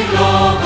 Israel,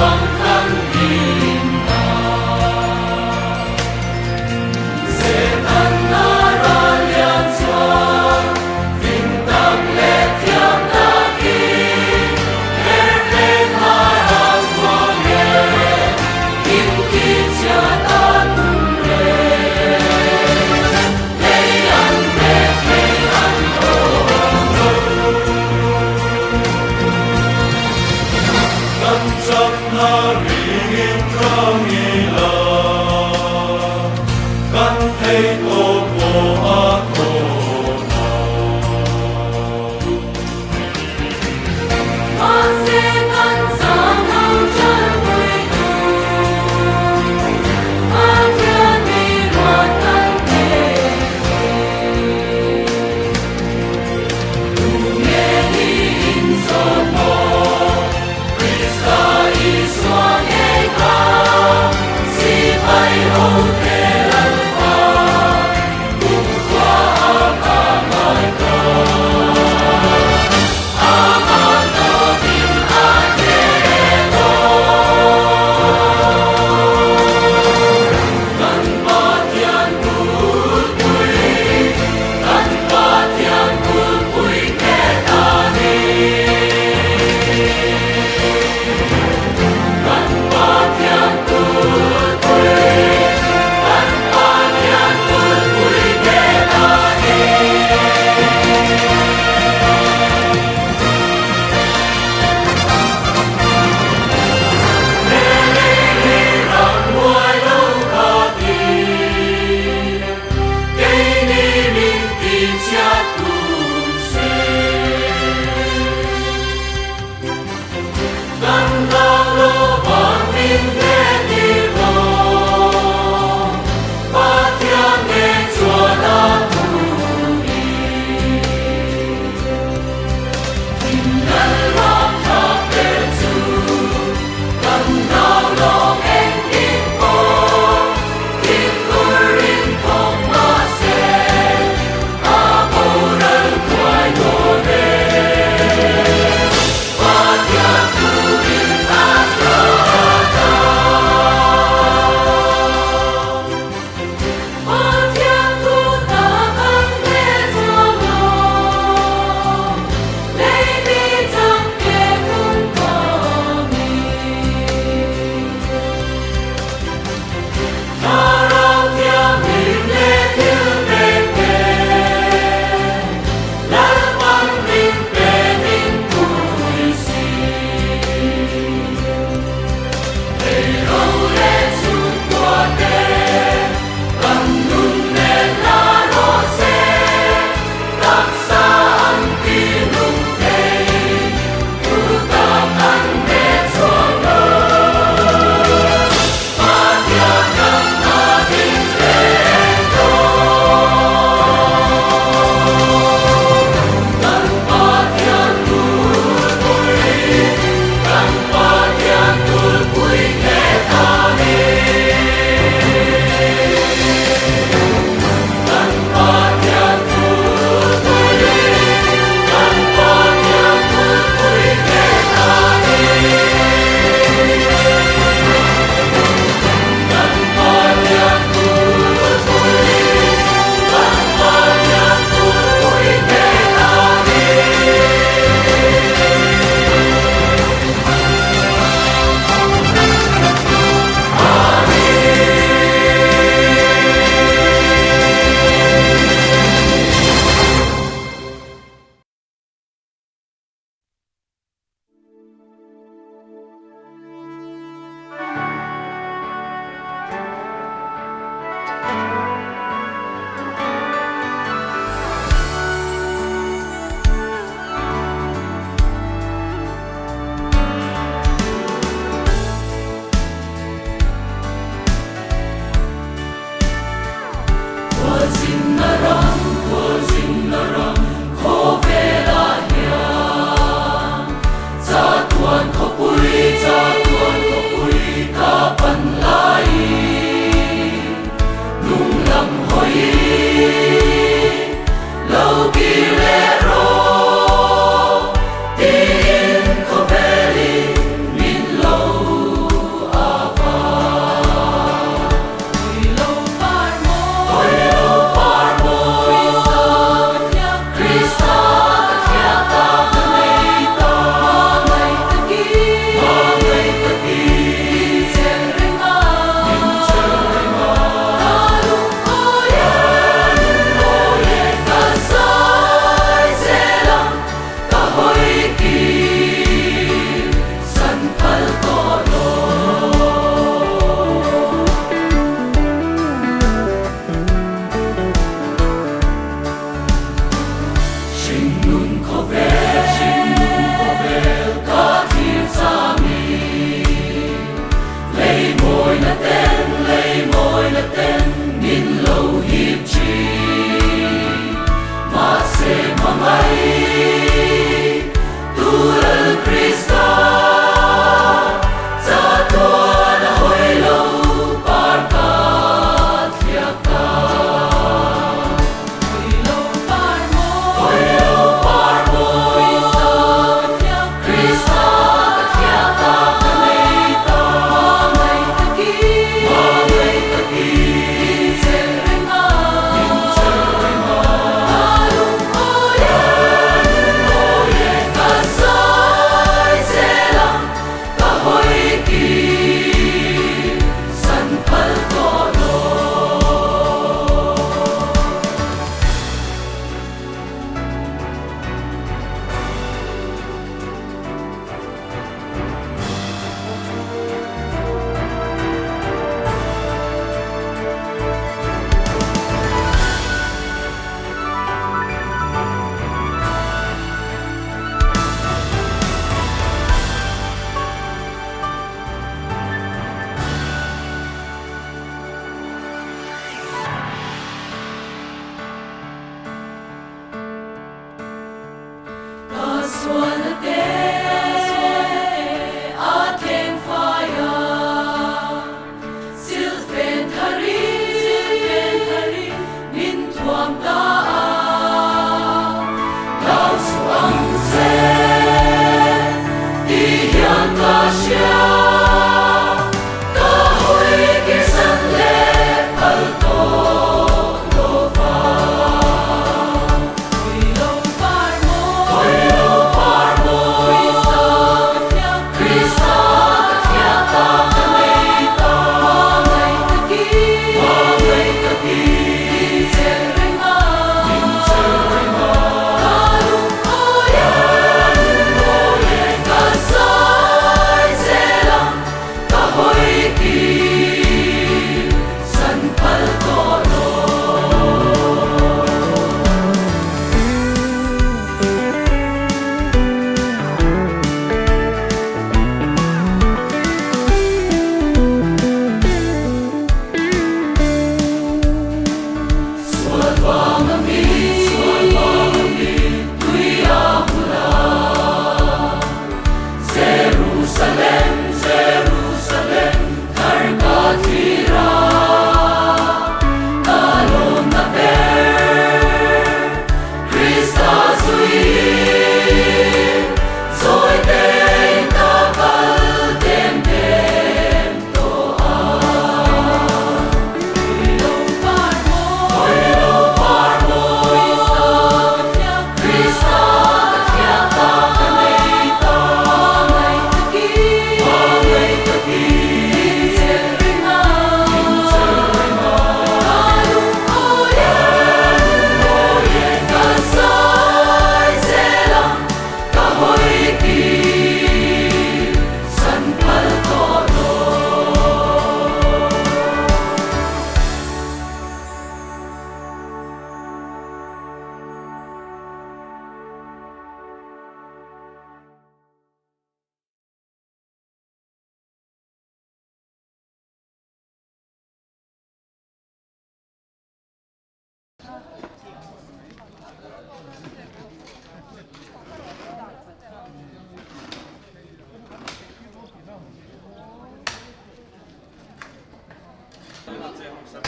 le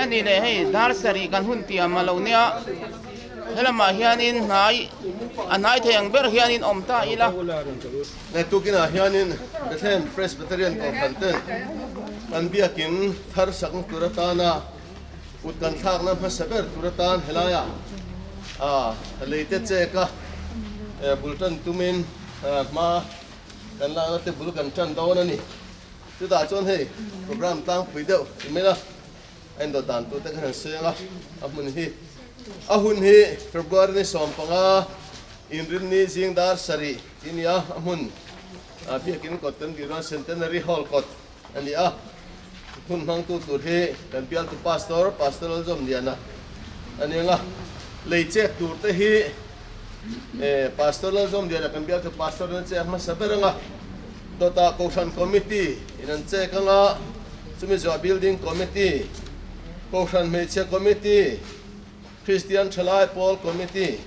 ani le hei dar sari kan hun tia malo nia helama hianin anai theng ber hianin omta ila ne tukina hianin Bethlehem Presbyterian Kohhran an Biak In Thar Sak turatana utkan thak na masaber turatan helaya leite cheka bultan tumin ma kan la na te bul kan chan dawn ani chu da chon hei program tang pui deuh imela en do dan tu te kan senga ahun hi February ni som panga inrin ni jing dar sari inia amun Biak In kotten diran centenary hall kot ani hun mang tu he kan pial tu pastoral zom diana ani nga leiche tur te hi pastoral zom diana kan pial tu pastoral che ma saberanga dota Kohhran committee inan che kanga chumi zo building committee Kohhran meche committee Christian Chalai Paul committee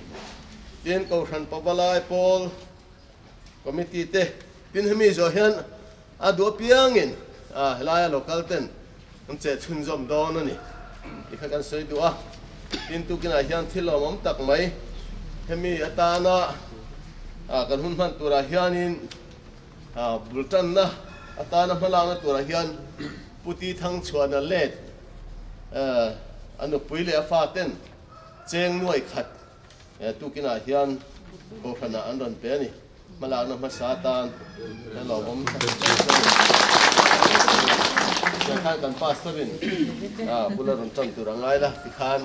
tin Kohhran Pabalai Paul committee te tin hemi zo hian adu piangin helaya local ten che chun zom don ani ikha kan soi duwa tin tu kina hian thilom tak mai hemi atana kan hun man tura hianin bultan na atana malanga tura hian puti thang chuana let anu puile afa ten cheng nuai khat tu kina hian Kohhran andon pe ani malana masatan helom kan kan pastorin bularun cham turangai la tikhan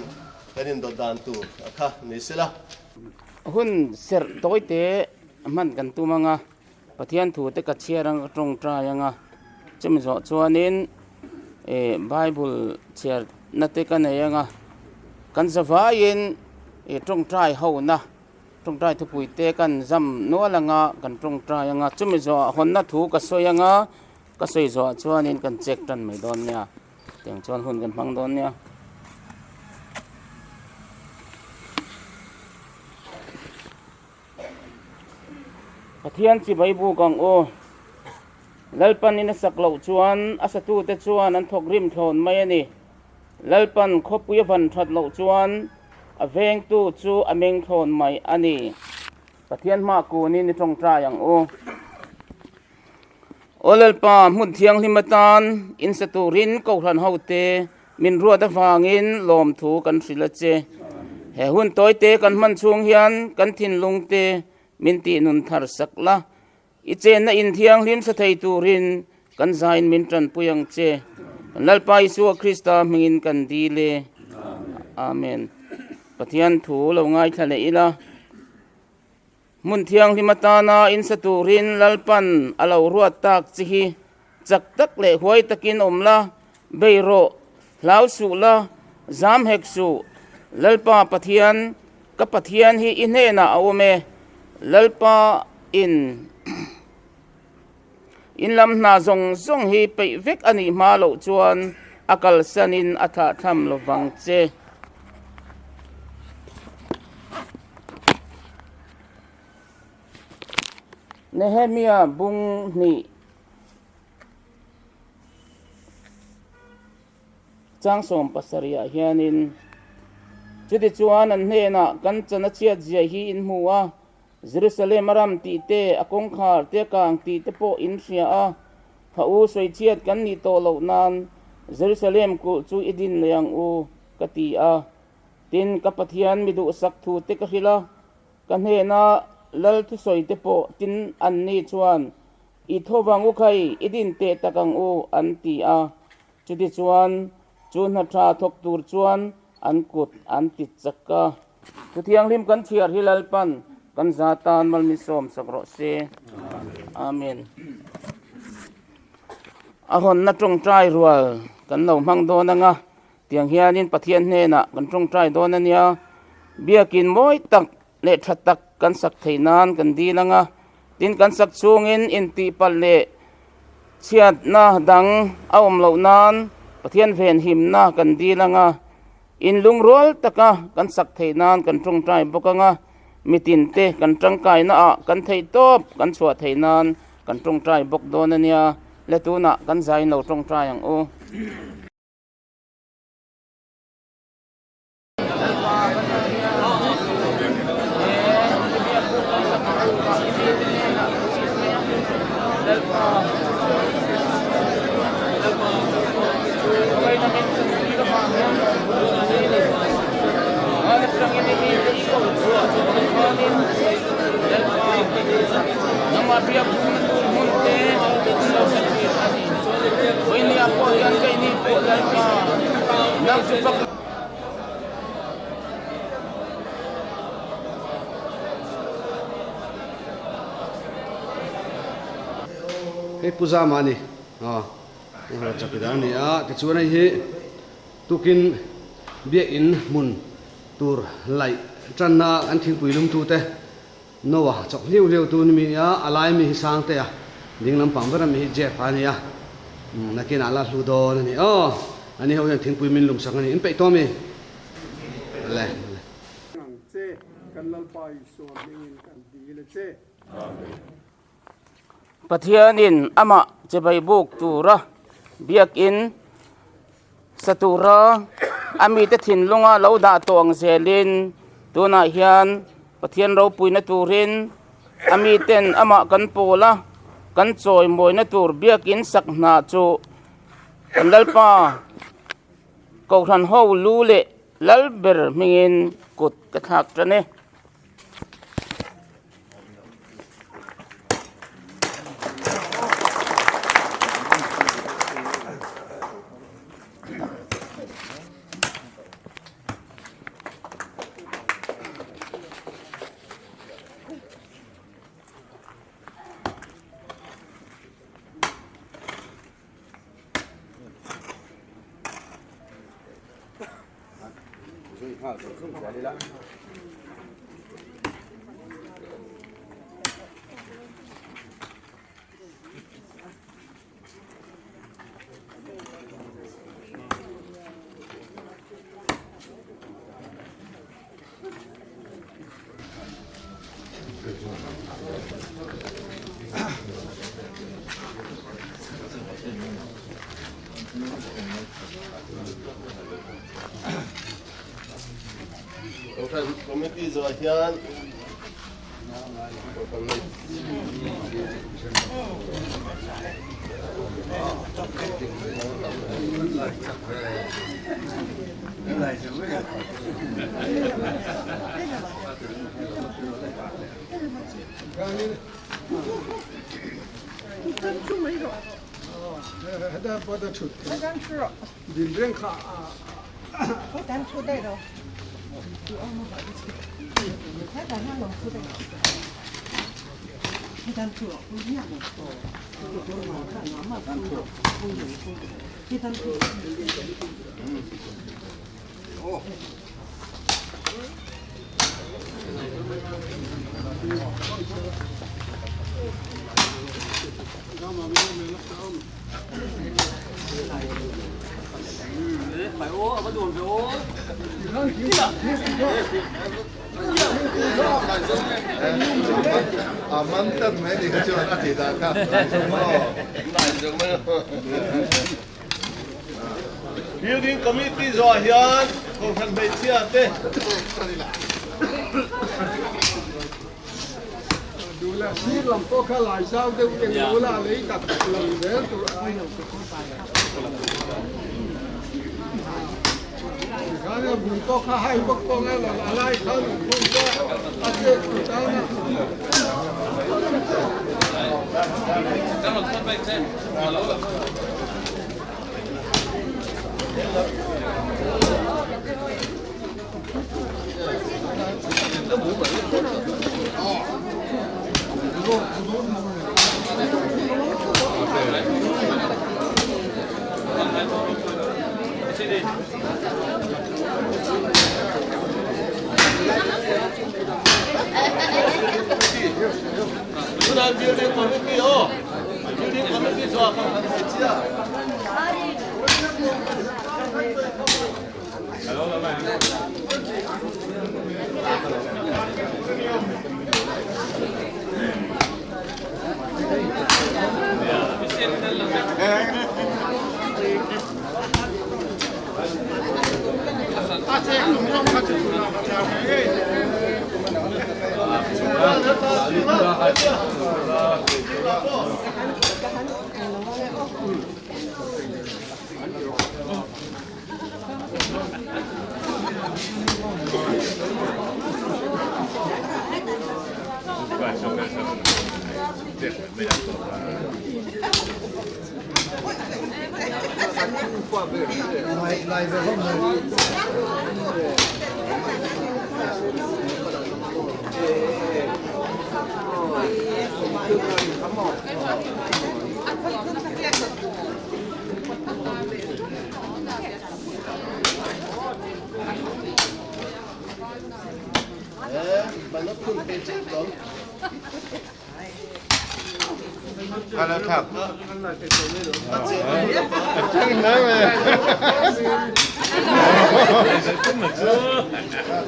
kanin do dan tu akha nisela hun ser toite man kan tu manga pathian thu te ka chiarang tong tra yanga chim zo chuanin bible chiar na te kan yanga kan zawain tong trai ho na tong trai thu pui te kan zam no langa kan tong trai yanga chim zo hon na thu ka soyanga ka soi zo chuanin kan check tan mai don nia teng chuan hun kan phang don nia pathian chi baibu kang o lalpan in saklo chuan asatu te chuan an thok rim thon mai ani lalpan khopuya van that lo chuan aveng tu chu ameng thon mai ani pathian ma ku ni ni tong tra yang o olalpa mun thiang hlimatan in saturin Kohhran hote min ruwa da wangin lom thu kan hrila che he hun toite kan man chung hian kan thin lungte min ti nun thar sakla ichen na in thiang hlim sa thei turin kan zain min tran puyang che lalpa Isu Krista mingin kan dile amen pathian thu lo ngai thale ila mun thiang hlimatana in saturin lalpan alo ruat tak chihi chak tak le huai takin omla beiro hlau su la zam hek su lalpa pathian ka pathian hi inhe na awme lalpa in lam na zong hi pe vek ani ma lo chuan akal sanin atha tham lo wang che Nehemia bung ni changsom pasaria hianin chudi chuan an hena kan chana chia jia hi in muwa Jerusalem aram ti te akong khar te kang ti te po in ria a pha u soi chiat kan ni to lo nan Jerusalem ku chu idin yang u kati a tin kapathian midu sak thu te ka hila kan hena lal tu soi te po tin an ni chuan I thowangu khai idin te takang u an ti a chudi chuan chun na tha thok tur chuan an kut an ti chaka tu thiang lim kan thiar hilal pan kan zatan mal mi som sakro se amen ahon na tong trai rual kan lo mang do na nga tiang hianin pathian hne na kan tong trai do na nia Biak In moi tak le thatak กันสักไทยนานกันดีนังอ่ะดินกันสักช่วงอินตีปัลเล่เชียดน่าดังเอาเหล่านานประเทียนเวียนหิมน่ากันดีนังอ่ะอินลุงรัวตะกะกันสักไทยนานกันตรงใจบกงะมิตินเตกันจังกายน่ะกันไทยตบกันสวดไทยนานกันตรงใจบกโดนเนี่ยและตัวน่ะกันใจเราตรงใจอย่างโอBiak munte ini apa yang ini nak cepat puja mani chakidar ni a tichuan hi tukin Biak In mun tur lai channa an thingpui lum tu te nowa chok liu tu ni mi a alai mi sang te a ding lam pang bara mi je pa ni a nakin ala hlu do ni ani ho yang thingpui min lum sang ni in pe to mi le che kan lal pai so min kan di le che Pathianin ama cebai buk tura Biak In satura ami te thin lunga lo da tong zelin tuna hian pathian ro puina turin ami ten ama kan pola kan choi moina tur Biak In sakna chu kanlalpa Kohhran ho lu le lalber mingin kut kathak trane Kohhran committee zo hian ada pada chut din reng kha单出带的，才赶上能出带，不单出，不一样的，这个嘛看俺们出，不有出，这单出。哦。phải ô mà đuổi ô mantan mấy thì chưa đã chỉ ra cả building committee rồi hiền cùng phần bề chia thếดูแลที่ลำโพข้าหลายเช้าเดี๋ยวยังรู้ละเลยกับลำเลี้ยงตัวไอ้หนุ่มคนไปข้าเนี่ยบุญโตข้าให้พวกโตงั้นละอะไรข้าหนุ่มคนก็อาเจียนตัวเจ้านะจังหวัดคนไปเช่นฮัลโหล哎。Kohhran building committee building committee so kan chia Kalau tak,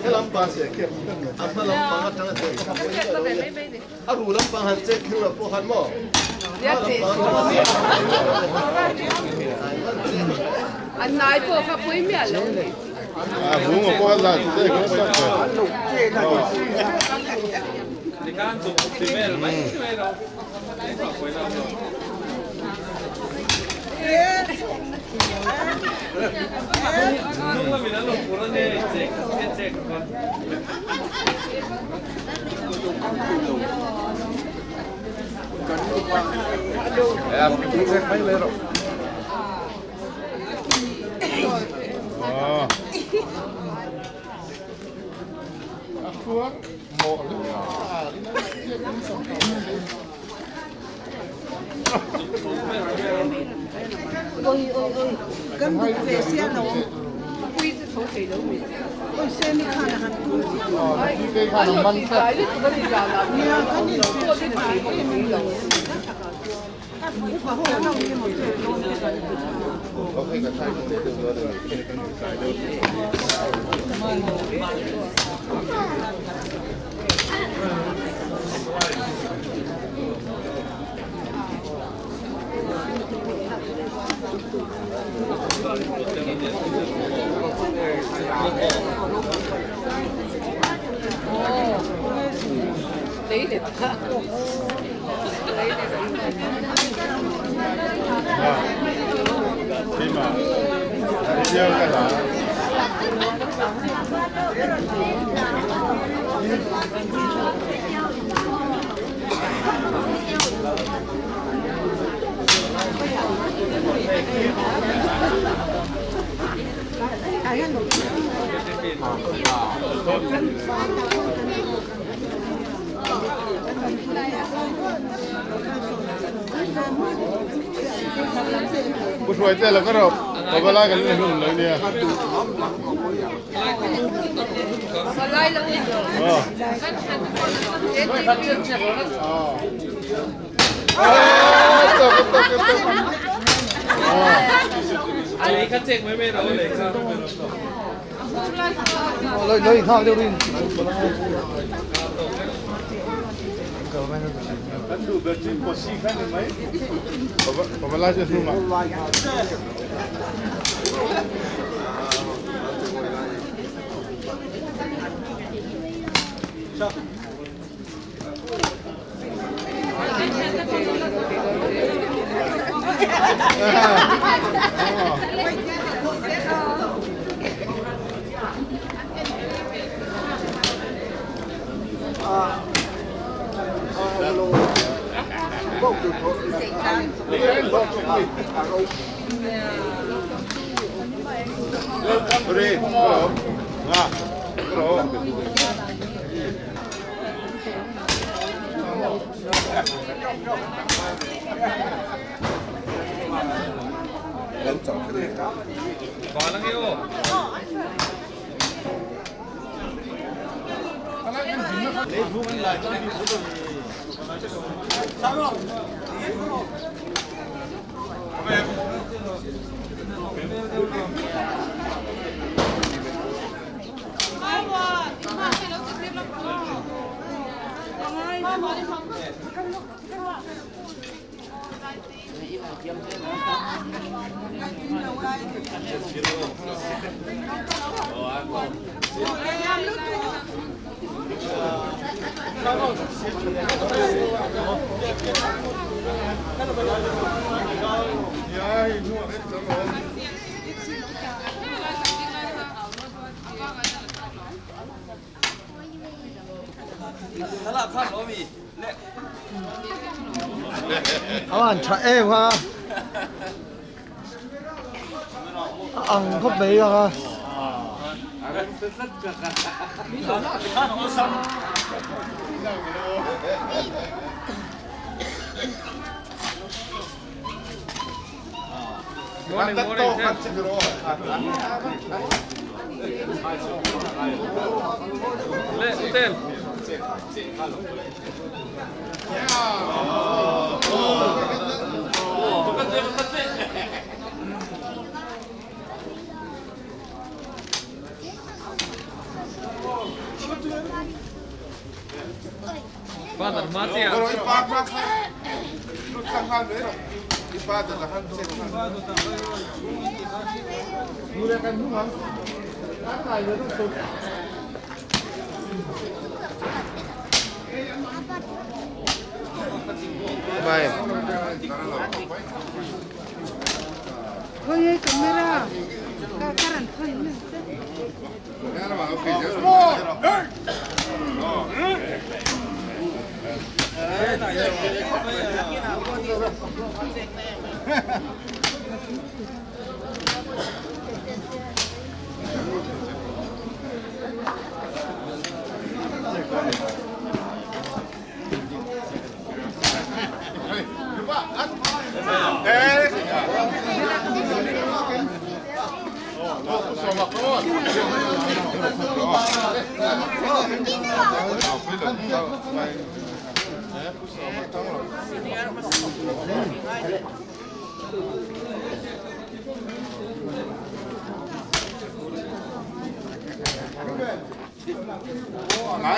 lampang sih, apa lampang kan tangan sih. Aku lampang han cek tu lah pohan mo. Anh nói bộ khắp mấy mẹ luôn. bunga po lah, saya kena sampai. Ôi, cấm được về xe nào không? Quy sẽ thấu thể đâu mình. Ôi, xe mi khăn là hẳn cũng chứ. Anh nói thì cái đấy tụi nó đi ra là mình có đi mua đi phải có mình đâu. Các phụ khóa hộ đâu như một trời luôn. Lấy để lấy để Đi mà, đi chơi cái nào? Bút hồi thế là có rồi, có lại cái này luôn đấy nè. Có lại là gì rồi? Anh ấy cắt chèn mấy đâu lấy sao? Lấy thao cho đi. Anh đủ được chứ, có xí khác được mấy? Có lại cho luôn mà. Beri, bro. Nah, bro. Có lắm yêu. Lấy vuông lại cho đi. Awan cha e wa ang ko be ga hotel. Father, mati ya. Kalau ipak nak, lu tanggal ni, ipak tu lah, mulai kan rumah, apa yang tu tu. Baik. Oh ya kamera. Karan kan. Yang mana okey je.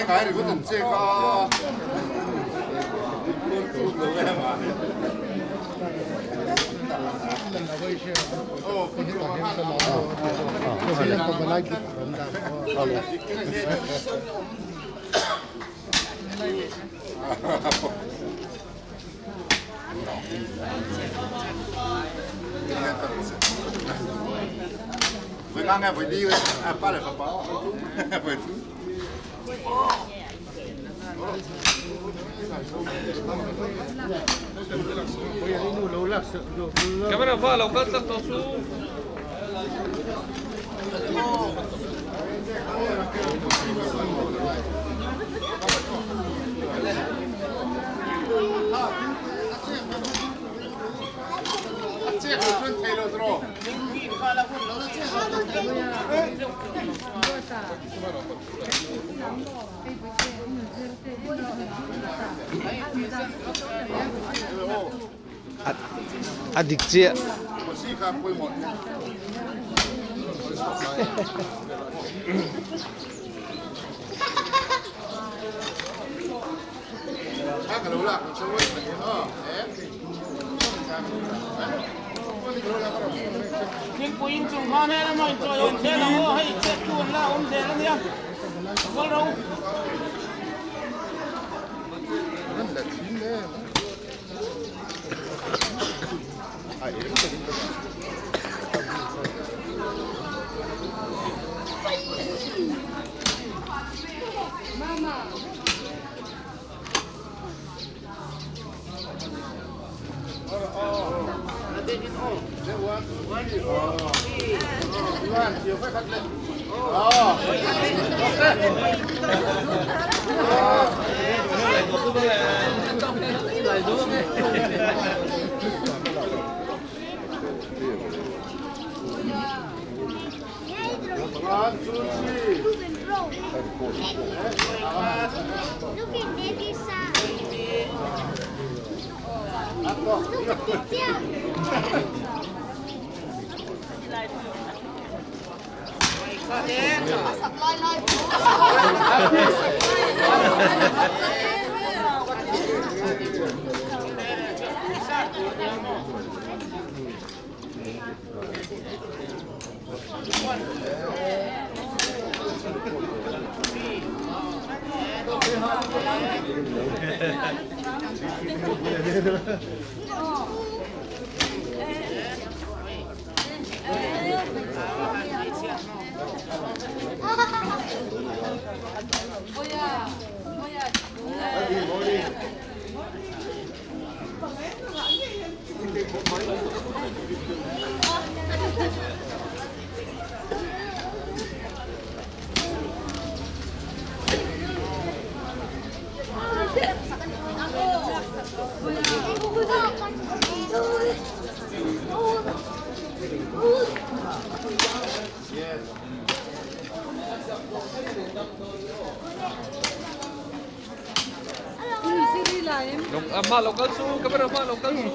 Ngài thì có từng xe có với ngang nghe phải đi à ba lại phải báo phải Kamera ba local tak to su. adik cia Những quý in chung hoa này là mọi người ổn thế là hoa hay chết chuồn là ổn thế là nha. Có đâu. Look at baby Sam. Ma local su, kamera ma local su.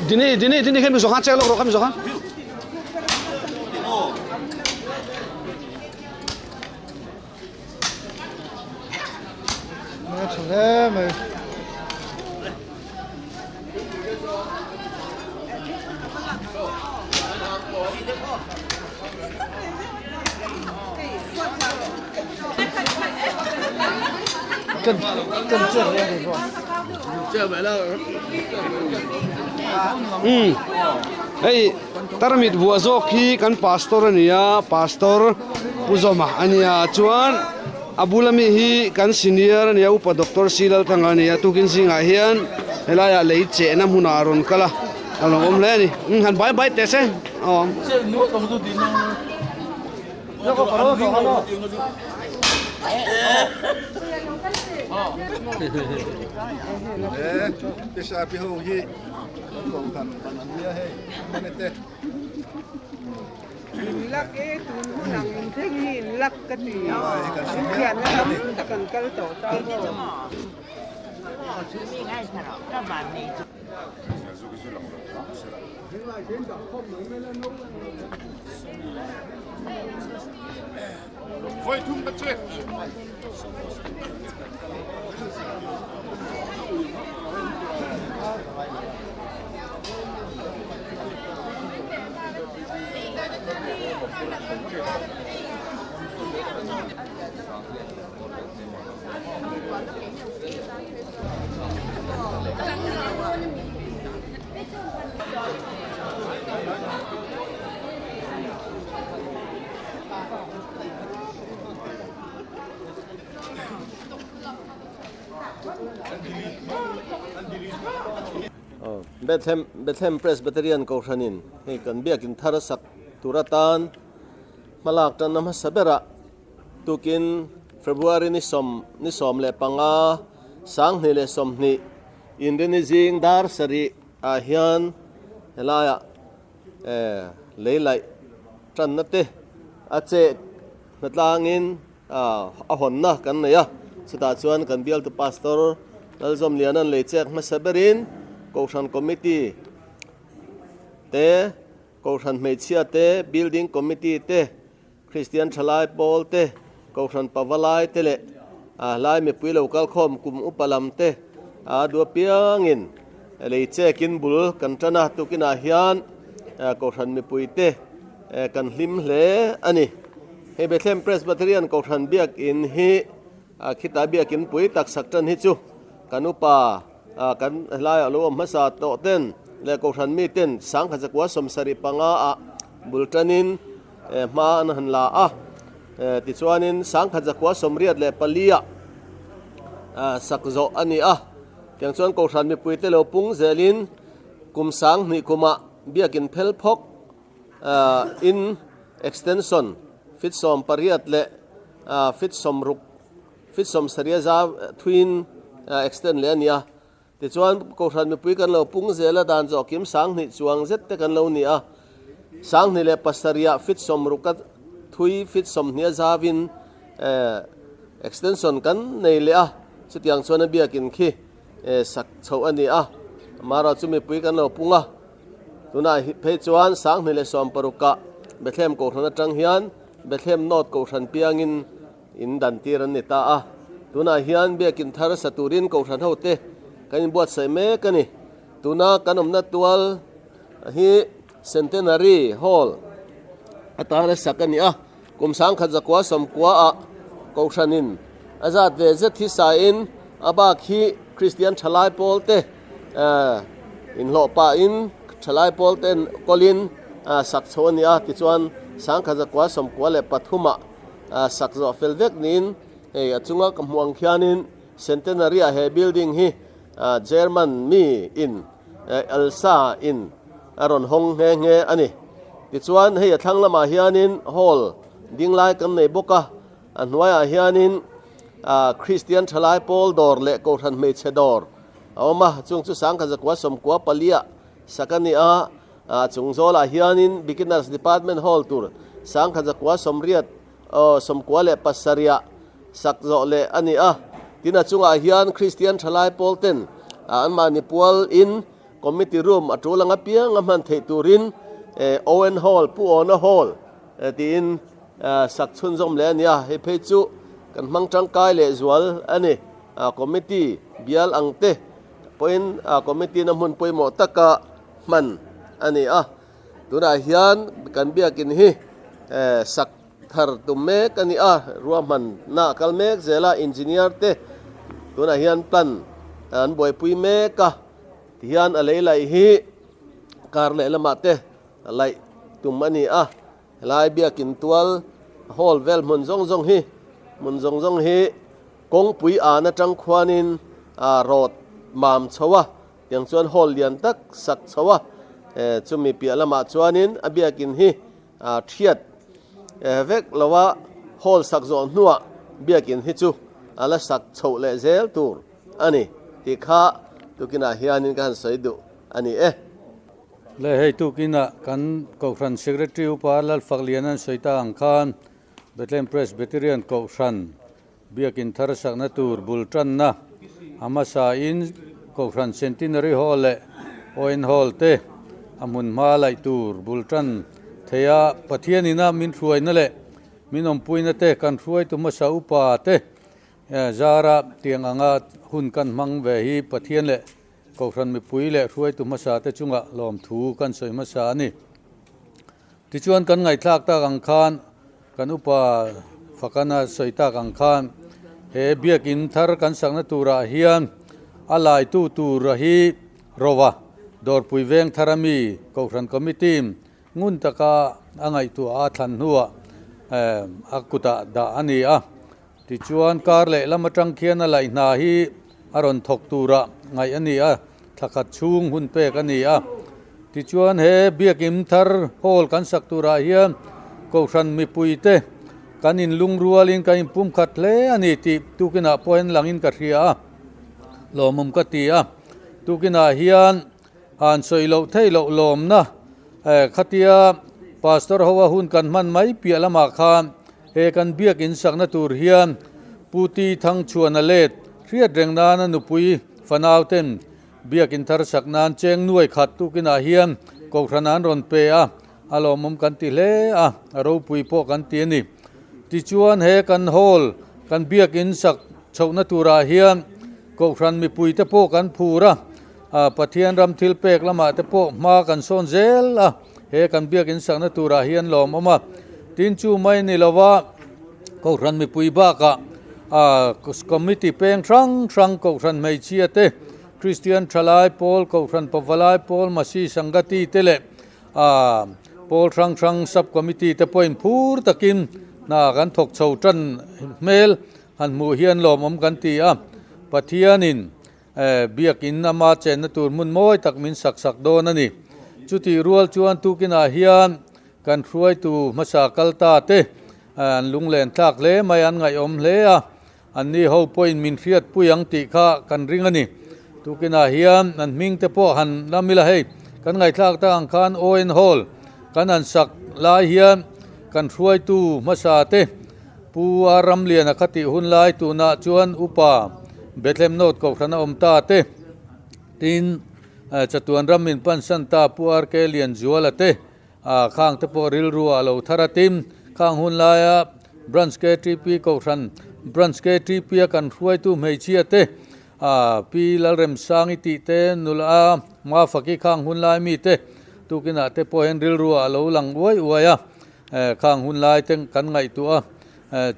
Dini kan bisa kan cek lo kan bisa kan? Hei, taramit buazok hi kan pastor ania, pastor puzoma ania chuan abulami hi kan senior ania upa doktor silal thangania tukin singa hian helaya leiche na huna ron kala along om le ni han bai te se no kamu tu din no ko paro so hano bisa pihu hi kong tan dia he manete lắc cái tụi nàng thế gì lắc cái gì khiển nó lắm ta cần cái tổ tao foi tum bache Bethlehem Presbyterian Kohhranin hei kan Biak In Thar Sak turatan malak tan nama sabera tukin February ni som le panga sang ni le som ni indeni jing dar sari ahian helaya leilai tan nate ache natlangin ahon na kan ya sita chuan kan bial tu pastor lalzom lianan lechek masaberin Kohhran committee te Kohhran mechia te building committee te Christian Chalai Paul te Kohhran Pawalai te le lai me pui local khom kum upalam te dua piangin leiche kin bul kan tana tukina hian Kohhran me pui te kan hlim hle ani he Bethlehem Presbyterian Kohhran Biak In hi khita Biak In pui tak sak tan hi chu kanupa kan lai alo masa to ten le Kohhran mi ten sang khajakwa somsari panga bultanin ma an han la ti chuanin sang khajakwa somriat le palia sakzo ani tiang chuan Kohhran mi puite lo pung zelin กุมสังนิกุมะเบียกินเพลพกin extension fit som pariat le fit som ruk fit som saria za twin extend le ania ti chuan Kohhran mi pui kan lo pung zela dan zo kim sang ni chuang zet te kan lo ni a sang ni le pasaria fit som rukat thui fit som nia zawin extension kan nei le a chutiang chuan biakin khi sak chho ani a mara chumi pui kan lo punga tuna phei chuan sang ni le som paruka Bethlehem Kohhran atang hian Bethlehem North Kohhran piangin in dan tiran ni ta a tuna hian biakin thar saturin Kohhran hote kan buat sai me kani tuna kanom na tual hi centenary hall atara sakani a kum sang khajakwa somkwa a Kohhranin azat ve zet hi sa in aba khi Christian thalai polte in lo pa in thalai polten kolin sak chhoni a ti chuan sang khajakwa somkwa le pathuma sak zo felvek nin achunga kamhuang khianin centenary a he building hi German mi in Elsa in aron hong nge ani ti chuan hei athang lama hianin hall dinglai kan nei boka anwaya hianin Christian thalai pol dor le Kohhran me chedor awma chung chu sang khajakwa somkwa palia sakani a chungzola hianin beginners department hall tur sang khajakwa somriat somkwa le pasaria sakzo le ani a tina chunga hian Christian thalai polten an manipul in committee room atulanga piang man thei turin Owen hall pu ona hall tin sak chun zom le ania he phechu kan mang tangkai le zual ani committee bial angte point committee na mun poimo taka man ani a tuna hian kan biakin hi sak thar tumme kani a ruaman na kalmek zela engineer te tuna hian plan an boy pui me ka hian alei lai hi kar le lama te lai tumani a lai biakin tual hall vel mun zong hi kong pui ana tang khwanin rot mam chawa yang chuan hall lian tak sak chawa chumi pi lama chuanin abiakin hi thiat vek lawa hall sak zo nuwa biakin hi chu ala sak chho le zel tur ani ti kha tukina hianin kan saidu ani le hei tukina kan Kohhran secretary uparlal faklianan soita angkhan Bethlehem Presbyterian Kohhran biakin thar sak na tur bultran na amasa in Kohhran centenary hall le oin hall te amun ma lai tur bultran theya pathianina min ruai na le minom puina te kan ruai tu masa upa te zara tiang anga hun kan mang ve hi pathian le Kohhran mi pui le ruai tu masa te chunga lom thu kan soi masa ni ti chuan kan ngai thlak ta ang khan kan upa fakana soita ang khan he biakin thar kan sangna tura hian alai tu ra hi rowa dor pui veng tharami Kohhran committee ngun taka angai tu a than huwa akuta da ani a ti chuan kar le lamatang khian alai na hi aron thok tura ngai ani a thakat chung hun pe kani a ti chuan he biakim thar hol kan sak tura hian Kohhran mi pui te kanin lungrualin kain pum khat le ani ti tukina poin langin ka hria lomum ka ti a tukina hian han soilo thailo lom na khatia pastor hawa hun kan man mai pialama khan he kan biakin sakna tur hian puti thang chuana let riat rengna na nupui fanauten biakin thar saknan cheng nuai khat tukina hian Kohhranan ron pe a alomum kan ti le a ro pui po kan ti ni ti chuan he kan hol kan biakin sak chhouna tura hian Kohhran mi pui te po kan phura pathian ram thil pek lama te po ma kan son zel he kan biakin sakna tura hian lom ama tin chu mai ni lawa Kohhran mi pui ba ka committee peng thrang Kohhran mei chia te Christian thalai pol Kohhran pawalai pol masi sangati tele pol thrang sub committee te point phur takin na kan thok chho tran mel han mu hian lom om kan ti a pathianin biak in ama chen na tur mun moi tak min sak don ani chuti rual chuan tukina hian kan hruai tu masa kalta te an lunglen tlak le mai an ngai om hle a an ni ho point min hriat puyang ti kha kan ring ani tukina hian an ming te po han lamila hei kan ngai tlak ta ang khan oin hall kan an sak lai hian kan hruai tu masa te pu aram lian a khati hun lai tu na chuan upa Bethlehem not Kohhran om ta te tin chatuan ramin pansan ta pu ar ke lian zuala te khang te po ril ru alo tharatim khang hun laia branch ke tp Kohhran branch ke tp kan hruai tu mei chia te pi lal rem sang ti te nula ma faki khang hun lai mi te tukina te po hen ril ru alo lang uai uaya khang hun lai teng kan ngai tu a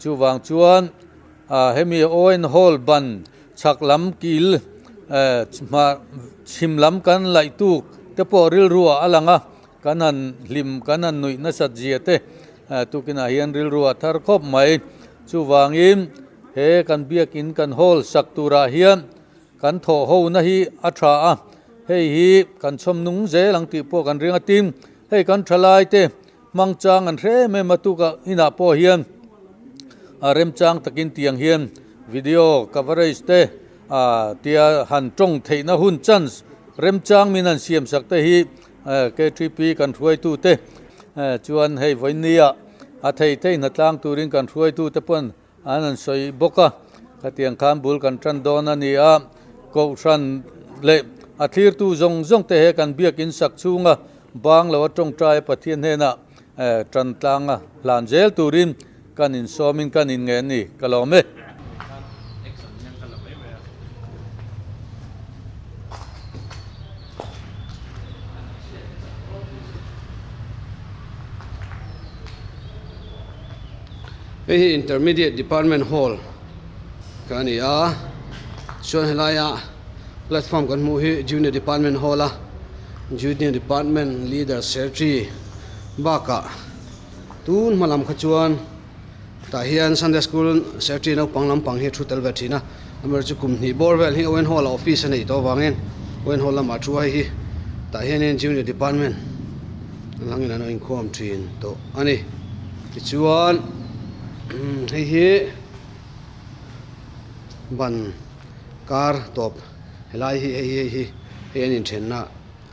chu wang chuan hemi oin hall ban chak lam kil ma chim lam kan lai tu te po ril ruwa alanga kanan lim kanan nui na sat jia te tukina hian ril ruwa thar khop mai chu wangin he kan biak in kan hall sak tura hian kan tho ho na hi atha a hei hi kan chom nung je lang ti po kan ringa tim hei kan thalai te mang chang an re me matuka ina po hian rem chang takin tiang hian video coverage te tia han trong theina hun chance rem chang minan siam sak te hi k3p kan hruai tu te chuan hei voinia a thei thei na tlang turin kan hruai tu te pon anan soi boka khatiang kham bul kan tran don ani a Kohhran le a thlir tu zong zong te he kan biak in sak chunga bang lawa tong trai pathian hena tran tlanga lan zel turin kan in somin kan in nge ni kalome Hey, intermediate department hall kani a chuan helaya platform kan mu hi junior department hall a junior department leader secretary baka tun malam khachuan ta hian Sunday school secretary no panglam pang hi thutel vathina amar chu kum ni borwell hi owen hall office nei to wangin owen hall ma thuai hi ta hian junior department langin ano inkhom thin to ani chuan hi ban car top helai hi in thenna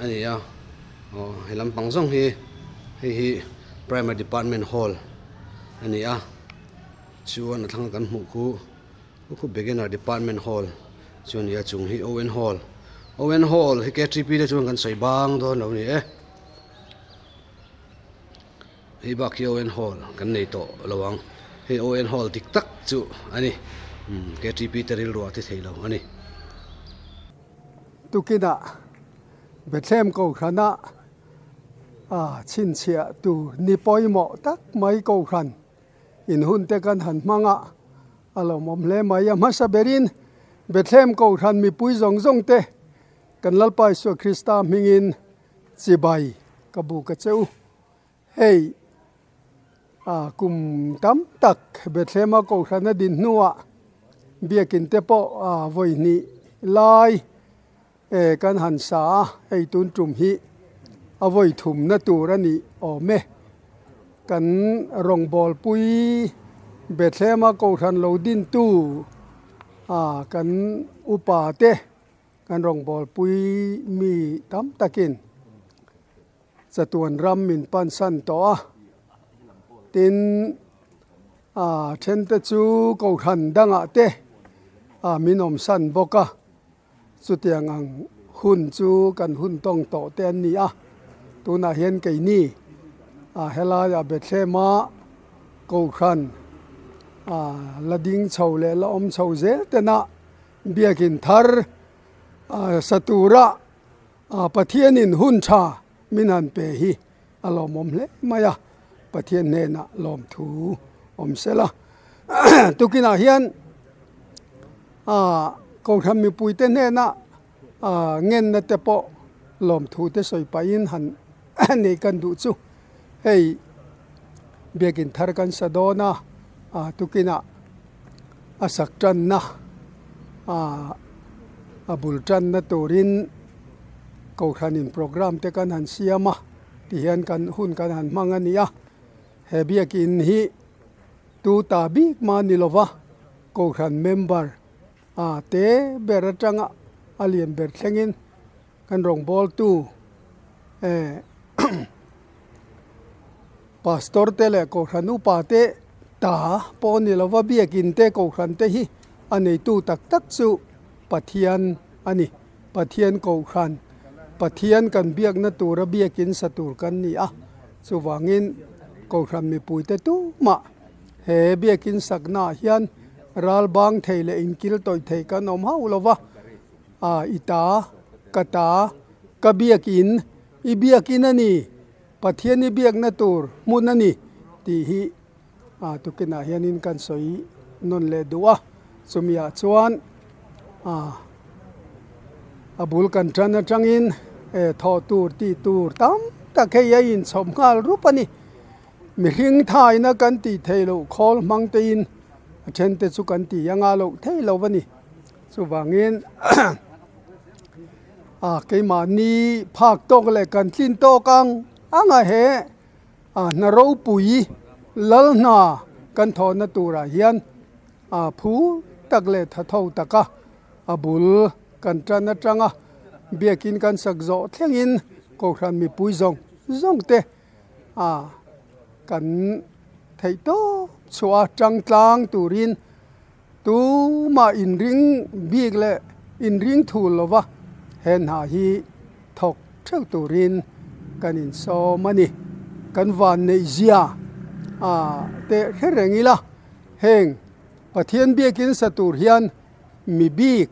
ani ya helam pangjong hi primary department hall ani a chuan athang kan hmu khu beginner department hall chuan ya chung hi owen hall hi k3p le chuan kan sei bang do no ni hi ba ki owen hall kan nei to lawang he owen hall tik tak chu ani k3p teril ro ti theilo ani tukina Bethlehem Kohhran chin chia tu ni poimo tak mai Kohhran in hun te kan han manga alo mom le mai ma saberin Bethlehem Kohhran mi pui zong zong te kan lalpai so Krista mingin chibai kabu ka cheu hey kum tam tak Bethlehem Kohhran din nuwa biak in te po voi ni lai kan han sa ei tun tum hi avoi thum na turani o me kan rong bol pui Bethlehem Kohhran lo din tu kan upa te kan rong bol pui mi tam takin chatuan ram min pan san to tin then te chu Kohhran danga te minom san boka chu tiang ang hun chu kan hun tong to te ni tuna hian ke ni hela ya Bethlehem Kohhran lading chho le la om chho zel te na Biak In Thar satura pathian in hun tha minan pe hi alomom le maya pathian ne na lom thu om sela tukina hian Kohhran mi pui te ne na ngen na te po lom thu te soi pa in han nei kan du chu hey Biak In Thar kan sadona tukina asak tan na abul tran na turin Kohhran in program te kan han siama ti hian kan hun kan han mangania he Biak In hi tu ta bik ma nilova Kohhran member te beratanga alien ber thlengin kan rong bol tu pastor te le Kohhran upa te ta po nilova Biak In te Kohhran te hi anei tu tak tak chu pathian ani pathian Kohhran pathian kan biak na tura Biak In satur kan ni chuwangin Kohhran mi pui te tu ma he Biak In sakna hian ral bang theile in kil toi thei kan om hau lova ita kata ka Biak In i Biak In ani pathian i biak na tur mun ani ti hi tukina hianin kan soi non le duwa chumia chuan abul kan tran atangin tho tur ti tur tam takhei in chomngal rupani mi hring thai na kan ti theilo khol mangte in then te chu kan ti anga lo theilo wani chuwangin keima ni phak tok le kan tlin to kang anga he na ro pui lal na kan tho na tura hian phu tak le tha tho taka abul kan tran atanga Biak In kan sak zo thlengin Kohhran mi pui zong te kan thei to chua tang tlang turin tu ma in ring bik le in ring thul lova hen hi thok theu turin kan in so mani kan van nei zia te herengila heng pathian Biak In satur hian mi bik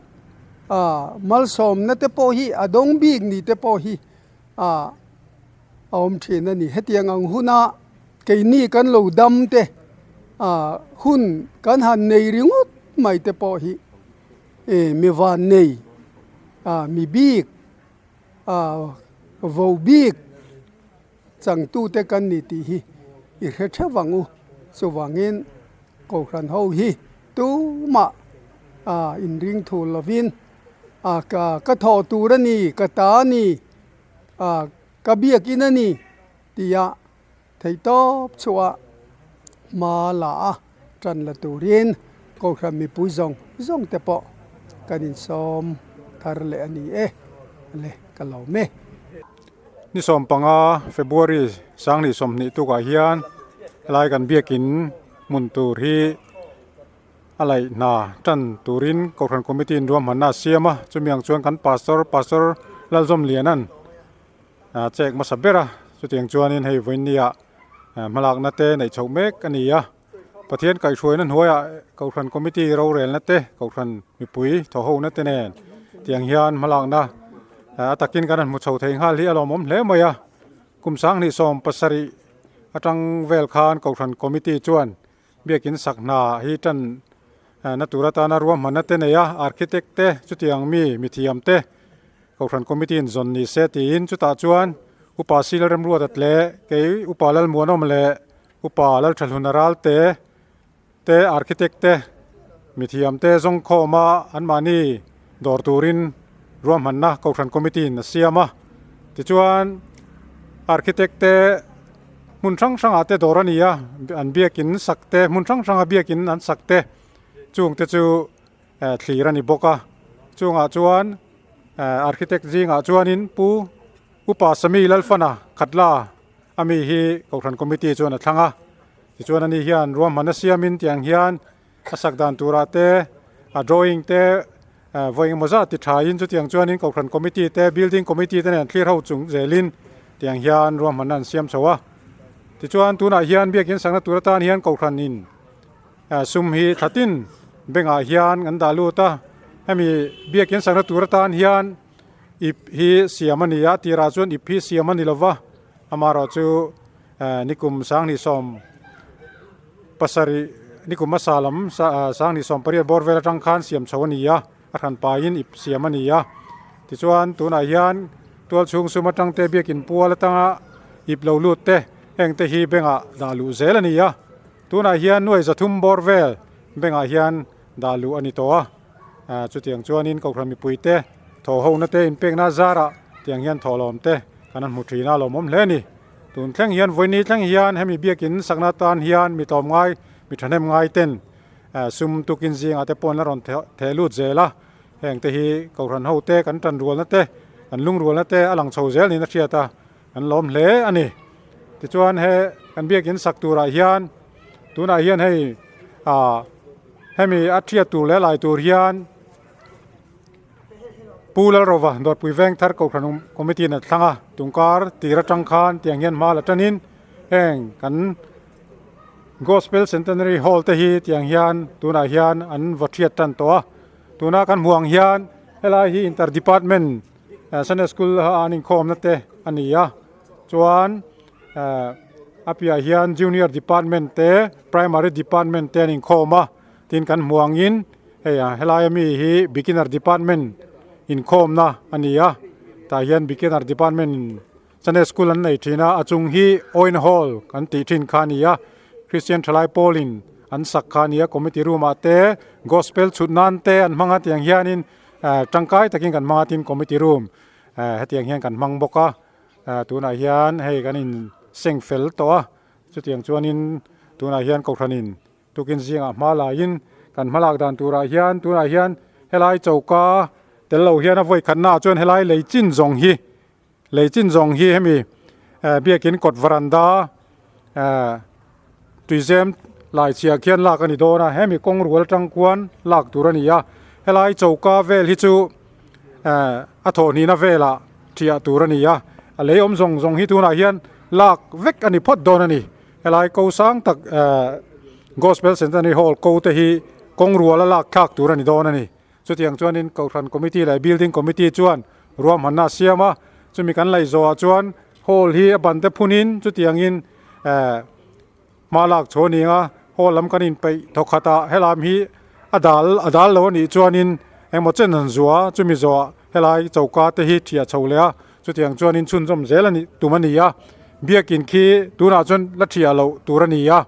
mal som na te po hi adong bik ni te po hi om thina ni hetiang ang huna ke ni kan lo dam te hun kan han nei ringot mai te po hi mi van nei mi bik vo bik chang tu te kan ni ti hi i he thawangu chuwangin Kohhran ho hi tu ma in ring thul lovin ka tho turani ka ta ni ka Biak In ani tia thei top chua ma la tran la turin Kohhran mi pui zong te po kanin som thar le ani le kalau me ni som panga February sang ni som ni tu ka hian lai kan Biak In mun tur hi alai na tan turin Kohhran committee in ruam hanna siama chumiang chuan kan pastor lalzom lianan chek masabera chutiang chuanin hei voinia malak na te nei chaumek ania pathian kai hruai nan hoya Kohhran committee ro rel na te Kohhran mipui tho ho na te nen tiang hian malak na atakin kanan mu chho thei hal hi alomom hle maya kumsang ni som pasari atang vel khan Kohhran committee chuan Biak In sakna hi tan natura ta na ruam manate neya architect te chutiang mi mithiam te Kohhran committee in zon ni se ti in chuta chuan upa silrem ruat atle ke upalal muanom le upalal thalhunaral te architect te mithiam te zong khoma anmani dor turin ruam manna Kohhran committee in siama ti chuan architect te mun sang ate dorania an Biak In sakte mun sang Biak In an sakte chung te chu thlirani boka chunga chuan architect jinga chuanin pu upa sami lalfana khatla ami hi Kohhran committee chuan a thlanga ti chuan ani hian ruam mana siamin tiang hian asakdan turate a drawing te voing moza ti thain chu tiang chuanin Kohhran committee te building committee te nen clear ho chung zelin tiang hian ruam manan siam chawa ti chuan tuna hian Biak In sangna turatan hian Kohhran in sum hi thatin benga hian an dalu ta ami Biak In sangna turatan hian ip hi siamania tira chuan ip hi siamani lova amaro chu nikum sang ni som pasari nikum masalam sang ni som pariat borvel atang khan siam chawania athan pain ip siamania ti chuan tuna hian tual chung sumatang te Biak In pual atanga ip lo lut te engte hi benga dalu zelania tuna hian nuai zathum borvel benga hian dalu ani toa chu tiang chuan in Kohhran mi pui te tho ho na te in pek na zara tiang hian tho lom te kanan mu thina lom om hle ni tun thleng hian voini thleng hian hemi Biak In sakna tan hian mi tom ngai mi thanem ngai ten sum tukin jing ate pon la ron thelu zela heng te hi Kohhran ho te kan tan rual na te kan lung rual na te alang chho zel ni na thiata kan lom hle ani ti chuan he kan Biak In sak tura hian tuna hian hei hemi athia tur le lai tur hian pulal rova dot pui veng thar Kohhran committee na thlanga tungkar tira tangkhan tiang hian ma la tanin heng kan Gospel Centenary Hall te hi tiang hian tuna hian an vathiat tan to tuna kan muang hian helai hi interdepartment Sunday school aning khom na te ania chuan apia hian junior department te primary department te ning khoma tin kan muang in helai mi hi beginner department in khom na ania ta hian beginner department Sunday school an nei thina achung hi oin hall kan ti thin khania Christian thalai polin an sakhania committee room ate gospel chutnan te an manga tiang hianin tangkai takin kan manga tin committee room hetiang hian kan mang boka tuna hian hei kanin sengfel to chu tiang chuanin tuna hian Kohhranin tukin zinga hmala in kan hmalak dan tura hian tuna hian helai chauka tello hian a voi khanna chuan helai leichin zong hi hemi Biak In kot veranda tuizem lai chia khian lak ani dona hemi kong rual tangkuan lak turania helai chauka vel hi chu a thoni na vela thia turania a leiom zong hi tuna hian lak vek ani phot don ani helai ko sang tak Gospel Centenary Hall ko te hi kong rual lak khak turani don ani chu tiang chuan in Kohhran committee lai building committee chuan ruam hanna siama chumi kan lai zo chuan hall hi ban te phunin chu tiang in malak choninga hall lam kanin pe thokhata helam hi adal lo ni chuanin emo chen an zuwa chumi zo helai chauka te hi thia cholea chu tiang chuanin chun jom zelani tumania Biak In khi tuna chon la thia lo turania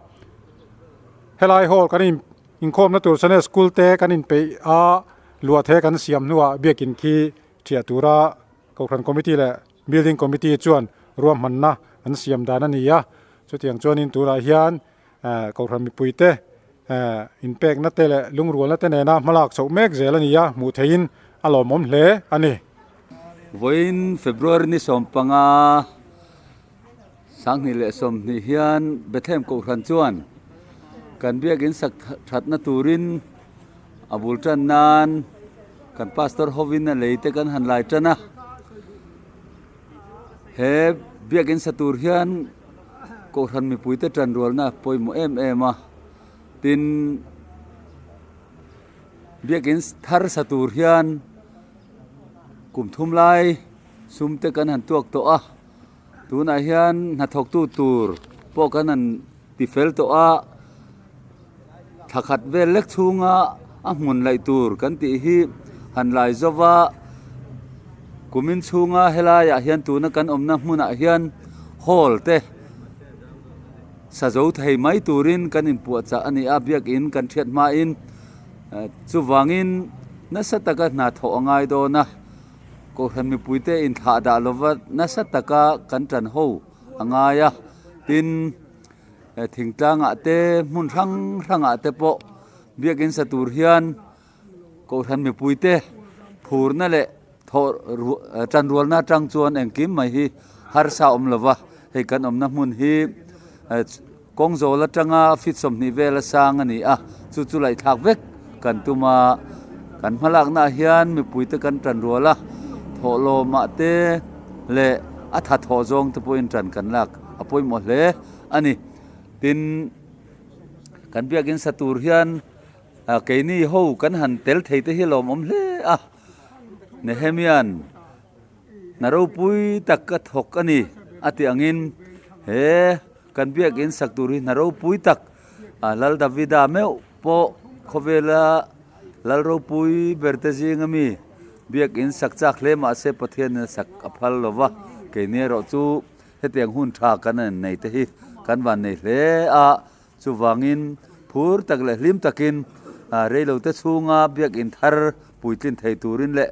helai hall kanin in khom na tur Sunday school te kanin pe a lua the kan siam nuwa Biak In khi thia tura Kohhran committee le building committee chuan ruam manna an siam dan ania chu tiang chuanin tura hian Kohhran mi puite in pek na te le lungrual na te ne na malak chho mek zel ania mu thein alom om hle ani voin February ni sompanga sangni le somni hian Bethlehem Kohhran chuan kan Biak In sak that na turin abul tan nan kan pastor hovin na leite kan han lai tana he Biak In satur hian Kohhran mi puite tran rual na poimo ema tin Biak In thar satur hian kum thum lai sumte kan han tuak to tuna hian na thok tu tur po kan an tifel to thakhat vel lek chunga a mun lai tur kan ti hi han lai zowa kumin chunga helaya hian tuna kan omna hmuna hian hall te sazo thei mai turin kan in pu cha ani Biak In kan thiat ma in chuwangin na sataka na tho angai do na Kohhran mi puite in tha da lova na sataka kan tran ho angaya tin thingtanga te mun ranga te po Biak In satur hian Kohhran mi puite phurna le thor tran rual na tang chuan engkim mai hi har sa om lova he kan omna mun hi kong zo la tanga fit som ni vela sang ani chu lai thak vek kan tuma kan malak na hian mi puite kan tran ruala tholo ma te le atha tho zong te poin tran kan lak apoi mo hle ani tin kan Biak In satur hian keini ho kan han tel thei te hi lom om hle Nehemian naro pui tak ka thok ani ati angin he kan Biak In sakturi naro pui tak lal davida meu po khovela lal ro pui bertaji ngami Biak In sakchak le ma se pathian sak aphal lova ke ne ro chu hetiang hun tha kan nei te hi kan van nei hle chu wangin phur tak le hlim takin reilo te chunga Biak In thar pui tin thei turin le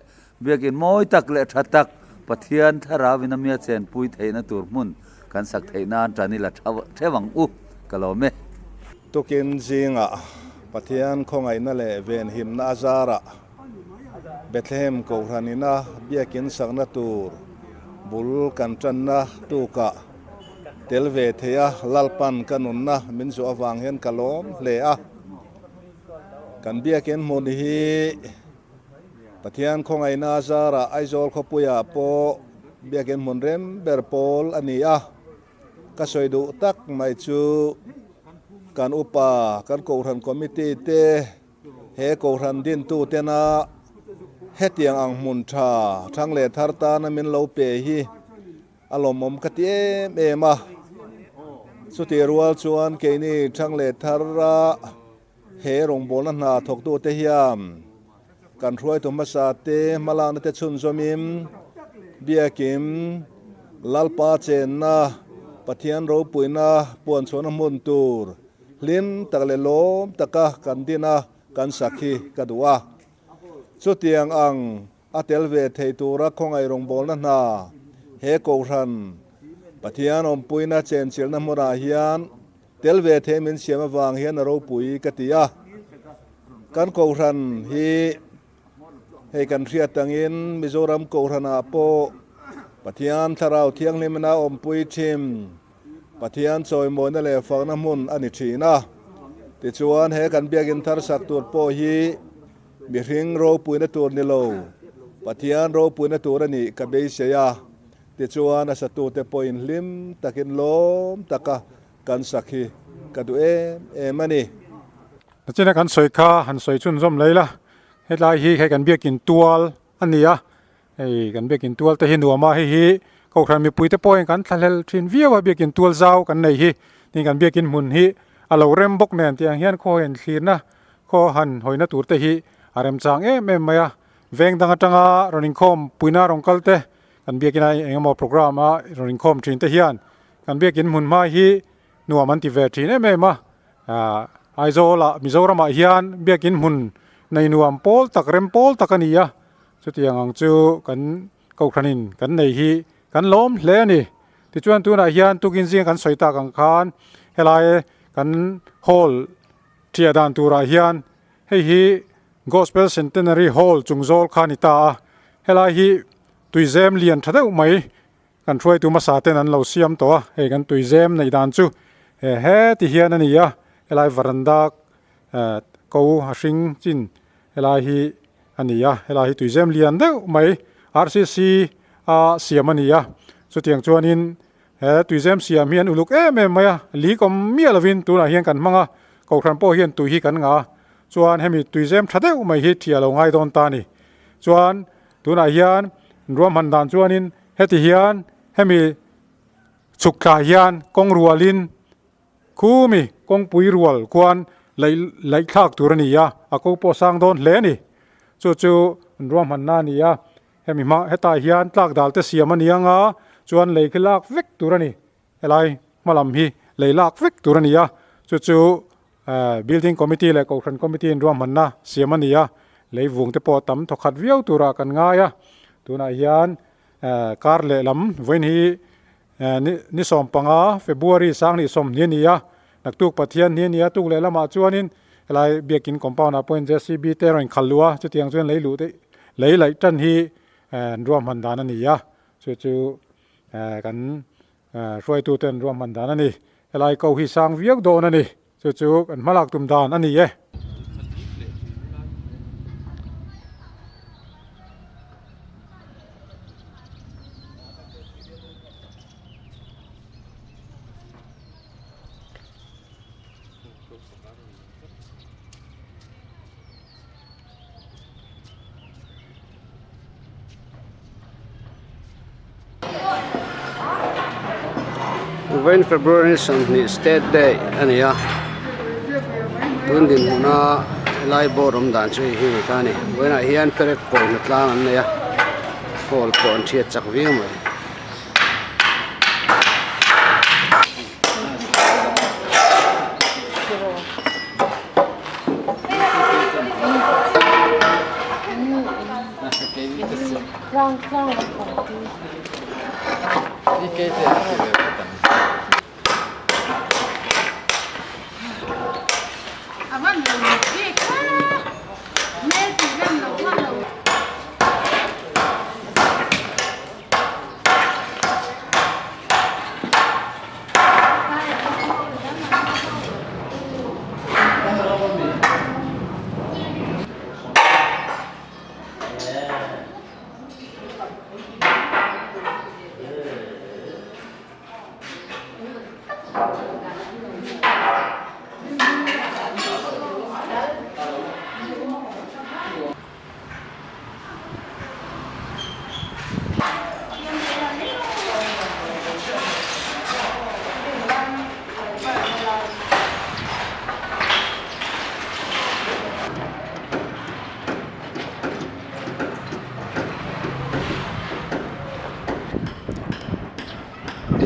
biak in moi tak le tha tak pathian thara vinamia chen pui thei na tur mun kan sak thei nan tani la thewang u kalome tukin zinga pathian khongai na le ven him na azara Bethlehem Kohhran ina Biak In sakna tur bul kan channa tuka telve theya lalpan kanunna min zo awang hen kalom le a kan Biak In mun hi pathian khongai na azara aizol khopuya po Biak In mun rem berpol ani a ka soidu tak mai chu kan upa kan Kohhran committee te he Kohhran din tu te na hetiang ang mun tha thang le thar ta na min lo pe hi alom om ka ti em a su ti rual chuan ke ni thang le thar ra he rong bol na thok tu te hiam kan ruai to ma sa te mala na te chun zomim Biak In lalpa chen na pathian ro puina puan chona mun tur lin takle lom taka kan dina kan sakhi kadua chutiang ang atel ve thei tura khongai rong bol na he Kohhran pathian om puina chen chil na mora hian tel ve the min siama wang hian ro pui katia kan Kohhran hi he kan ria tangin Mizoram Kohhran a po pathian tharau thiang limna om pui thim pathian choi mo na le fang na mun ani thina ti chuan he kan Biak In Thar Sak tur po hi mi ring ro pui na tur ni lo pathian ro pui na tur ani ka be seya ti chuan asa tu te point lim takin lom taka kan sakhi ka du mani china kan soi kha han soi chun zom leila helai hi he kan Biak In tual ania ei kan Biak In tual te hi nuama hi Kohhran mi puite point kan thalel thin viawa Biak In tual zau kan nei hi ni kan Biak In mun hi alo rem bok nen tiang hian kho en thlina kho han hoina tur te hi arem chang maya veng danga tanga running khom puina rongkalte kan Biak In ai engamo program a running khom thin te hian kan Biak In mun ma hi nuaman ti ve thin ma aizola Mizoram a hian Biak In mun nei nuam pol tak rem pol takania chutiang ang chu kan Kohhranin kan nei hi kan lom hle ni ti chuan tu na hian tukin zing kan soita kang khan helai kan hall tia dan tura hian hi gospel centenary hall chungzol khanita helai hi tuizem lian thadeu mai kan throi tu ma sa ten an lo siam to he kan tuizem nei dan chu he ti hian ania helai veranda ko hring chin helai hi ania helai hi tuizem lian deuh mai RCC a siamania so tiang chuanin he tuizem siam hian uluk maya li kom mialovin tu na hian kan manga Kohhran po hian tu hi kan nga chuan hemi tuizem thadeu mai hi thialo ngai don ta ni chuan tu na hian ruam han dan chuanin heti hian hemi chukla hian kong rualin khumi kong pui rual kwan lai thak turania ako po sang don hle ni chu ruam han na nia hemi ma heta hian tlak dal te siam anianga chuan lei khilak vek turani helai malam hi leilak vek turania chu building committee le Kohhran committee in ruam manna siam ania leivung te po tam thokhat viau tura kan ngaya tuna hian kar le lam voin hi ni som panga February sang ni som nia naktuk pathian nia tuk le lama chuanin helai Biak In compound appoint JCB te roin khalua chu tiang chuan leilu te leilai tan hi ruam han dan ania chu kan roi tu ten ruam han dan ani helai ko hi sang viak don ani chu kan malak tum dan ani When February Sunday State Day ania tundin muna lai borom dan chui hi kani when I hian perek point tlang an ya kol pon thiet chak viu mai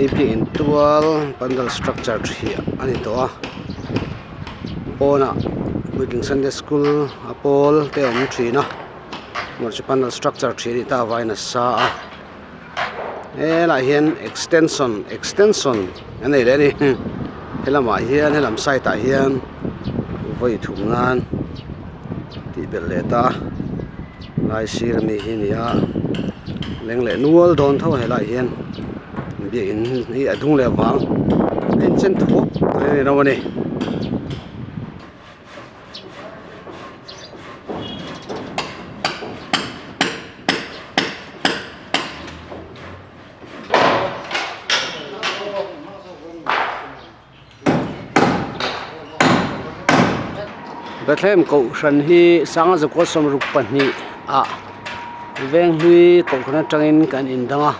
Biak In tual pandal structure here ani to a pona Wiking Sunday School apol te om thina mar chu pandal structure thiri ta vaina sa a la hian extension ani le ni helama hian helam sai ta hian voi thumngan ti bel le ta lai sir mi hi nia leng le nual don tho hela hian Biak In hi adung le wang in chen thuk le no ni Bethlehem Kohhran hi sanga zakwa som ruk pani a veng hui Kohhran tangin kan indanga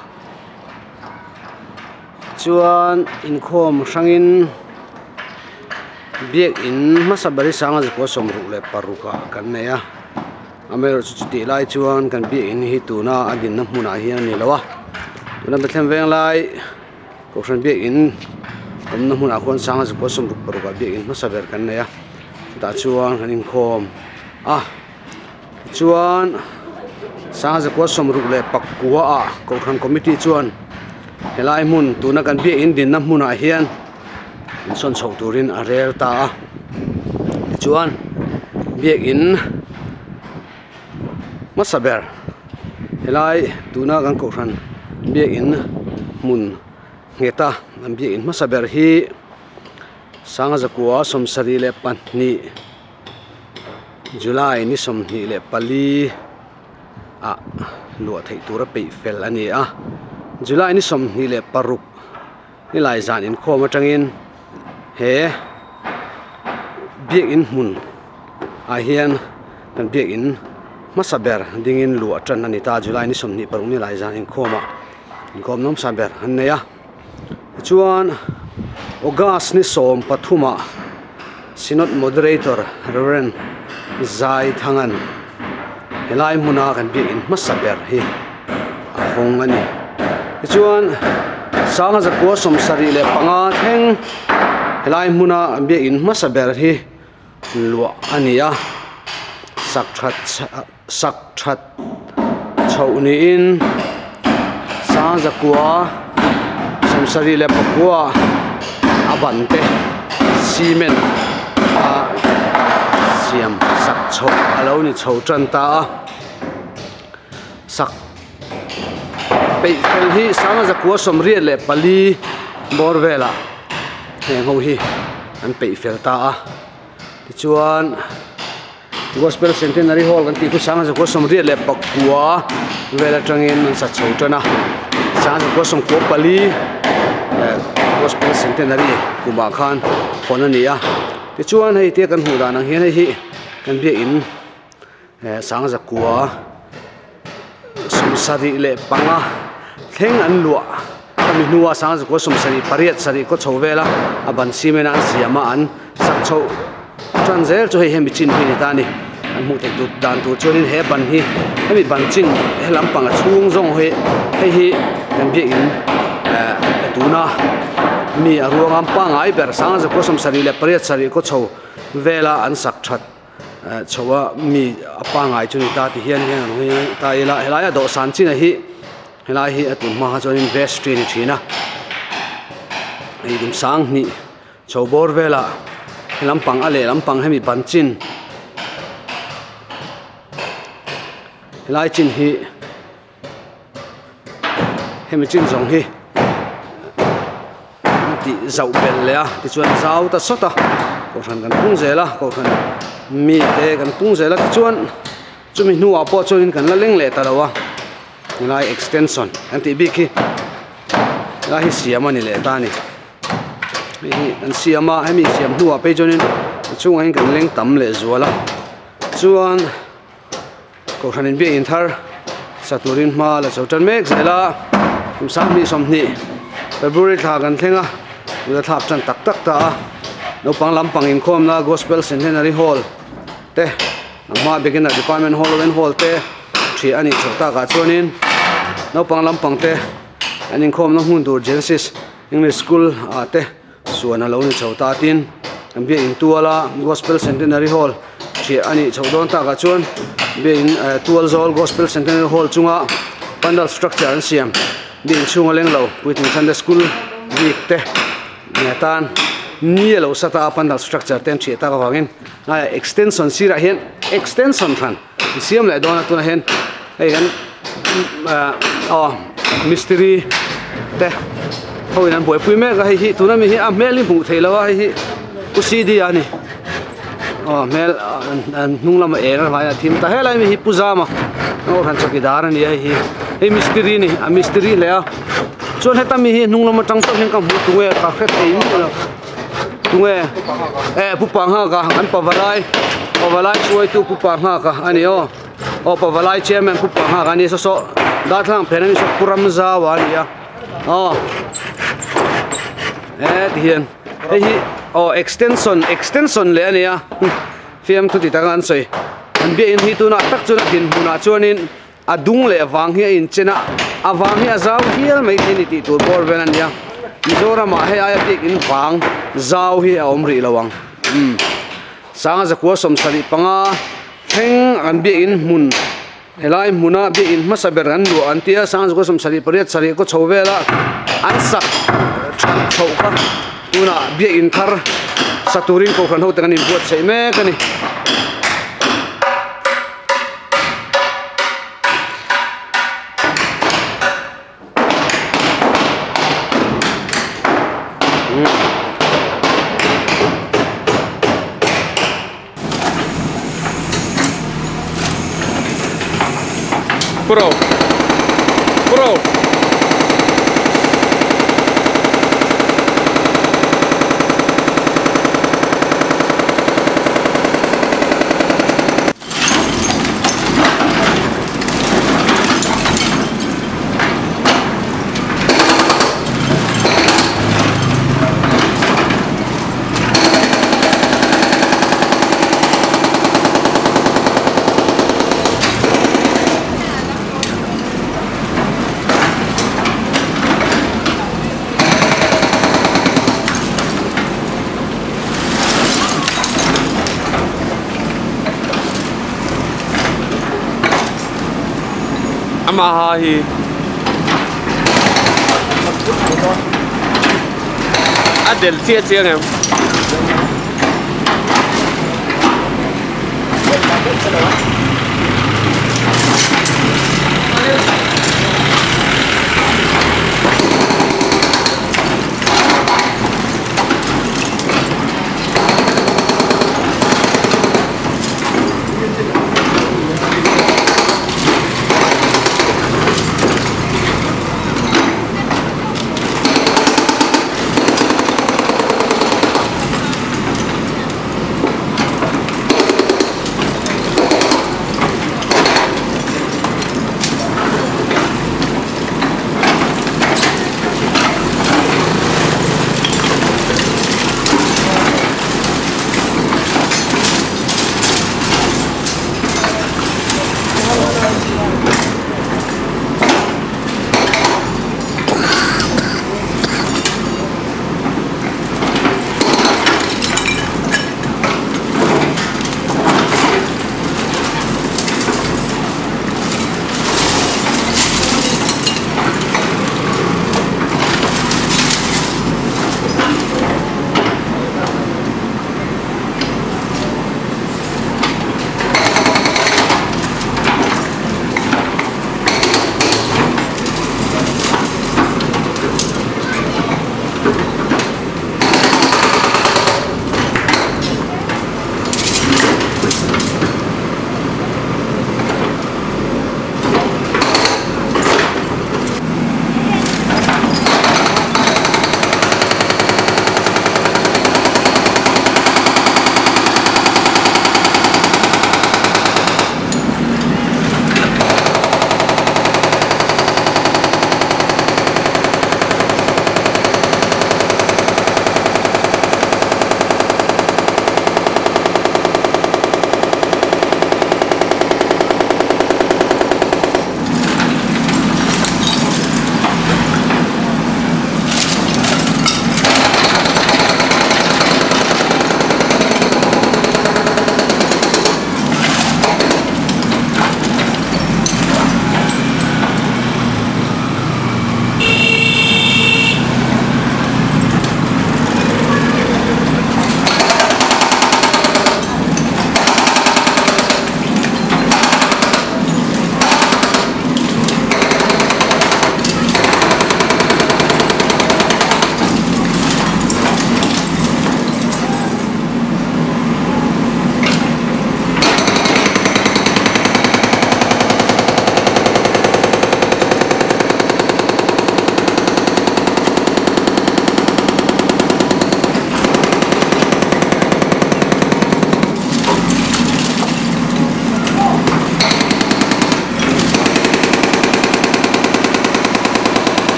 chuan in khom sangin Biak In masabari sanga zakwa som ruk le paruka kan neya amero chu ti lai chuan kan Biak In hi tuna agin na hmuna hian ni lawa tuna Bethlehem veng lai Kohhran Biak In om na hmuna khon sanga zakwa som ruk paruka Biak In masaber kan neya ta chuan kan in khom chuan sanga zakwa som ruk le pakua a Kohhran committee chuan helai mun tuna kan Biak In din na hmuna hian in son chho turin a rel ta chuan Biak In masaber helai tuna kan Kohhran Biak In mun ngeta kan Biak In masaber hi sanga zakwa som sari le panni July ni som ni le pali a lo thei tura pe fel ani a July ni som ni le paruk ni lai zan in khoma tangin he Biak In mun a hian kan Biak In masaber dingin lu atran ani ta July ni som ni paruk ni lai zan in khoma in khom nom saber an neya chuan August ni som pathuma synod moderator Reverend Zai Thangan helai muna kan Biak In masaber hi a hong ani chuan sanga zakwa som sari le panga theng helai muna Biak In masaber hi lua ania sak that chho ni in sanga zakwa som sari le pakua abante cement a siam sak chho alo ni chho tran ta sak pe fel hi sanga zakwa som riat le pali borvela heng ho hi an pe fel ta a chuan gospel centenary hall kan ti khu sanga zakwa som riat le pakua vela tangin sa chho tana sanga zakwa som ko pali Gospel Centenary Kuma Khan Honania ti chuan hei te kan hu dan ang hian hi kan Biak In sanga zakwa som sari le panga theng an lua kami nuwa sanga zakwa som sari pariat sari ko chhovela aban simena an siama an sak chho tranzel cho hei hemi chin hi ta ni an mu te du dan tu chuanin he ban hi hemi ban ching he lampang a chung zong hei kan Biak In tuna mi aruang am pa ngai ber sanga zakwa som sari le pariat sari ko chho vela an sak that chawa mi apa ngai chu ni ta ti hian hian ta ila do san chin a hi helai hi atun ma chuan invest ni thina ei dum sang ni chobor vela lampang ale lampang hemi banchin helai chin hi hemi chin zong hi ti zau bel le a ti chuan zau ta sota Kohhran kan pung zela Kohhran mi te kan pung zela chuan chumi nuwa po chuan kan la leng le ta lawa ngai extension an ti bik hi la hi siam ani le ta ni hi an siama hemi siam nuwa pe chuan chunga hin kan leng tam le zuala chuan Kohhran in Biak In Thar Saturin ma la chautan mek zela sam mi somni February tha kan thenga ula thap chan tak tak ta no pang lampang in khom na gospel centenary hall te ma begin department hall te thi ani chota ka chuanin no pang lampang te anin khom na hun dur genesis english school te suana lo ni chota tin ambia in tuala gospel centenary hall thi ani chodon ta ka chuan be in tual zol gospel centenary hall chunga pandal structure an siam din chunga leng lo puiting sunday school week te netan ni lo sata pandal structure ten thi ta ka wangin na extension sira hen extension than siam le dona tuna hen ei an mystery te hoi nan boi pui me ga hi tuna mi hi a meli mu theilawa hi usidi ani mel an nunglam e na vai thim ta helai mi hi pujama no ran chokidar ani hi ei mystery ni a mystery le a chon heta mi hi nunglam tang to hen ka mu tuwe ka khet ei mi tuwe pupang ha ka an pavalai chuai tu pupang ha ka ani pavalai chairman pupang ha ka ni so da thlang phenami so puram za wa ni ya hian hi extension le ani ya fiam tu ti ta kan soi an be in hi tu na tak chu na din huna chuanin adung le awang hi in chena awang hi azau hial mai ni ti tur bor ven an ya Mizora ma he aya Biak In wang zau hi omri lawang sanga za ko som sari panga theng an Biak In mun helai muna Biak In masaber an lu antia sanga ko som sari pariat sari ko chowela an sak than chauka tuna Biak In Thar Saturin Kohhran ho tangani buat sei me kani Pro. Amahahi. Adel chia em.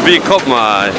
big cup mai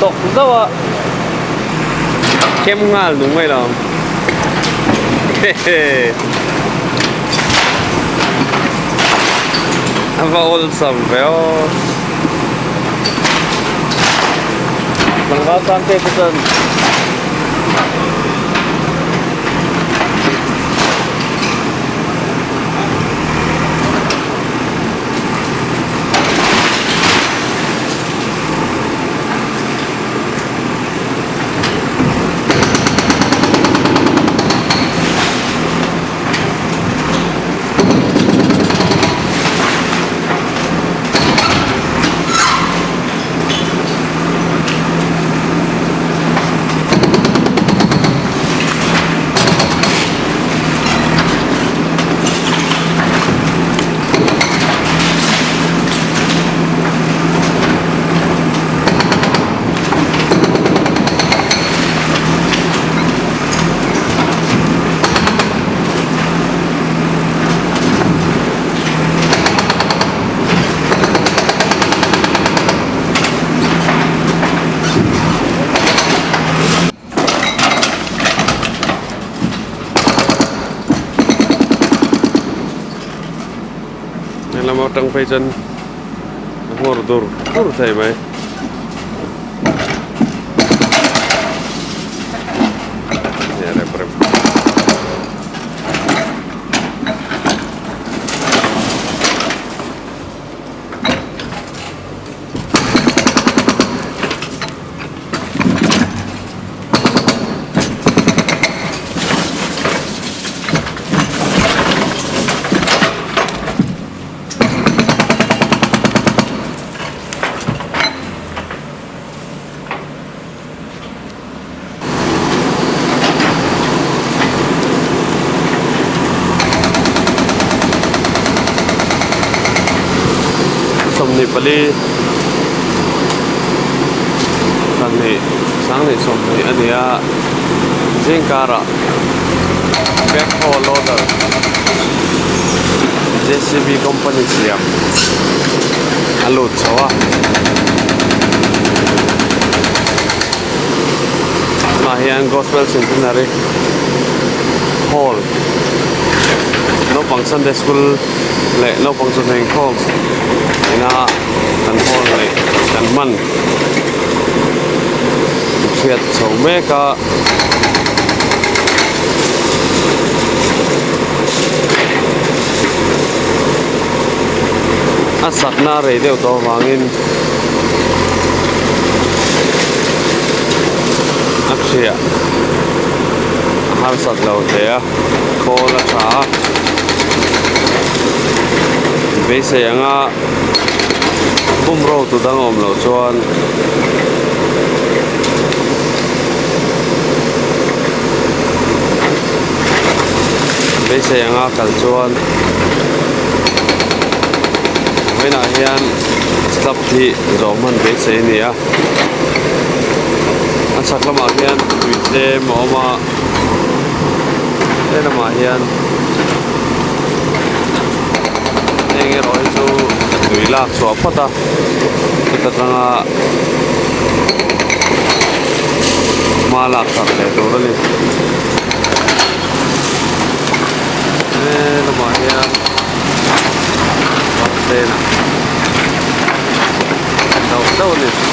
tộc đâu ạ kem ngal đúng vậy đâu Han var våldsam för man var samtidigt en là một trong phê chân ngồi đồ thầy mấy ni pali sang ni som ni ania jingkara backhoe loader JCB company siam alut chawa mahian gospel centenary hall no function Sunday school le no function heng khom ina kan hall le kan man fiat chomeka asakna re deu to wangin akshya Thar Sak lo te a khol a tha ve se anga bum ro tu dang om lo chuan ve se anga kal chuan na hian slap thi zo man ve se ni a an saklama hian tuite mawma lama hian enge roi chu tui lak chua phata tatanga ma lak tak le tur ani lama hian na đâu ni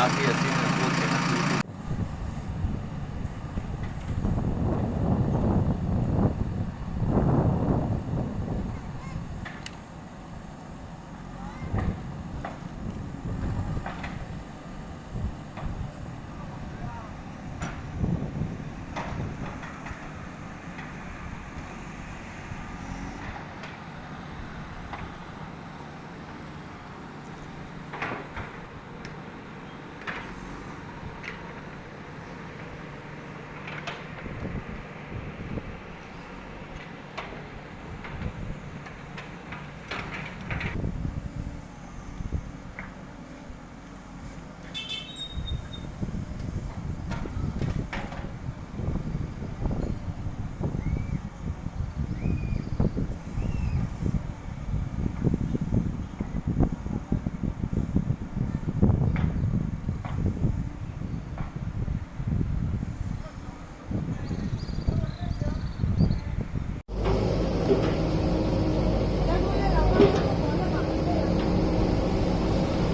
khi ở trên là buôn sẽ là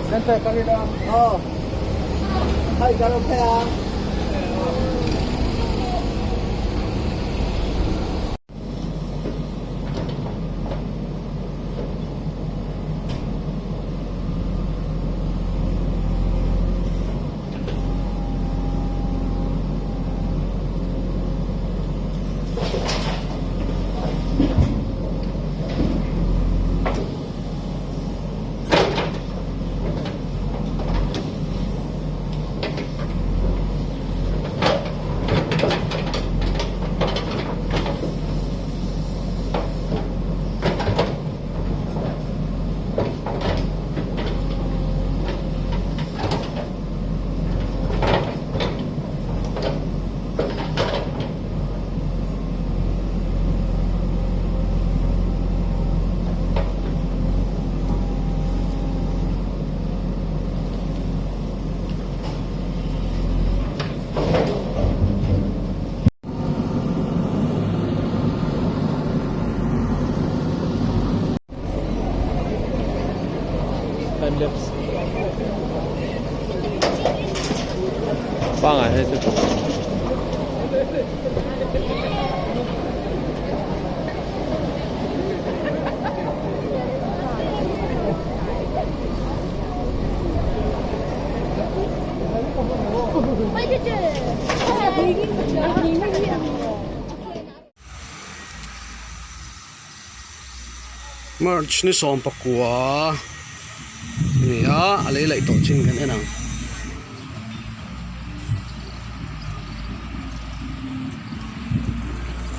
Center kami dah. Oh. Hai kalau saya. Vâng ạ, hết rồi. March ni som pakua ni a lấy lại tổ chinh cái này nào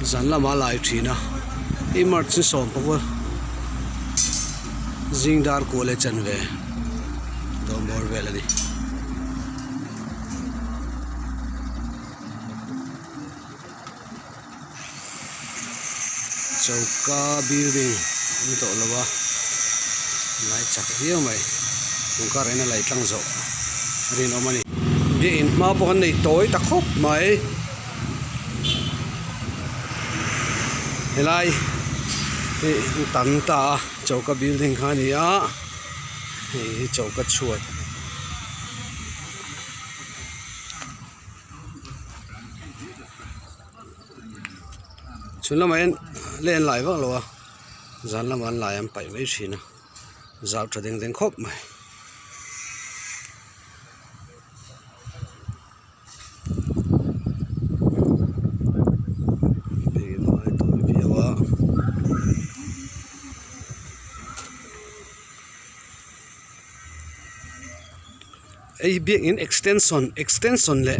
dàn là mà lại chỉ na i March ni som pakua zing dar ko le chan ve do mor ve la đi chauka building ni to lawa lai chak hiu mai chúng ta này lại trăng rộ rin ông này điện mà bọn này tối ta khóc mai lại tận ta chỗ cái building khai này á chỗ cái chuột chúng nó mới lên lại vâng rồi dàn làm ăn lại em phải mấy chuyện nào dạo trở thành tiếng khóc mày ai Biak In extension le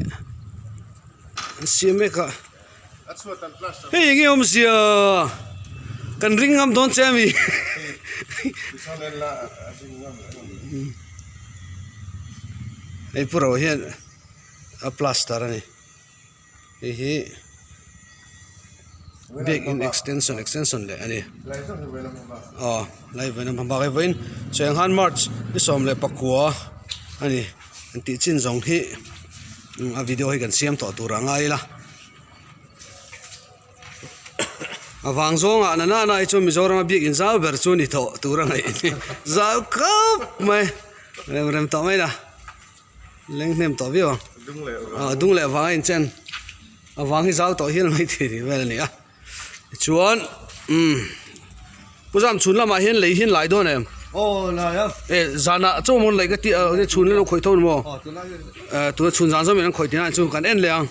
siame ka hey ngi om sia kan ring am don chami ai puro hian a plaster ani hi Biak In extension le ani lai venam hamba kai vein cheng han March ni som le pakua ani anti chin zong hi a video hi kan siam to turangai la awang zonga nana na ichu Mizoram Biak In zau ber chu ni tho turangai zau kap mai rem to mai la leng nem to vio dung le wang in chen wang hi zau to hian mai thi vel ni a chuan puzam chun lama hian lei hian lai don em là ya zana chu mon lei ka ti chun le khoi thon mo tu chun zan zo men khoi tin chu kan en leang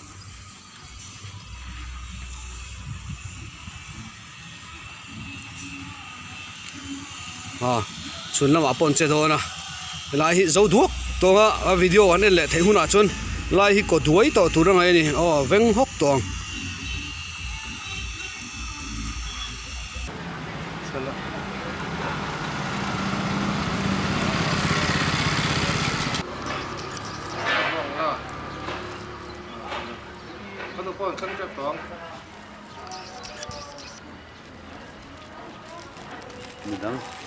chun lama pon che do na lai hi zo duak to ga video an le thei huna chun lai hi ko duai to tu rang ai ni veng hok tong Midang.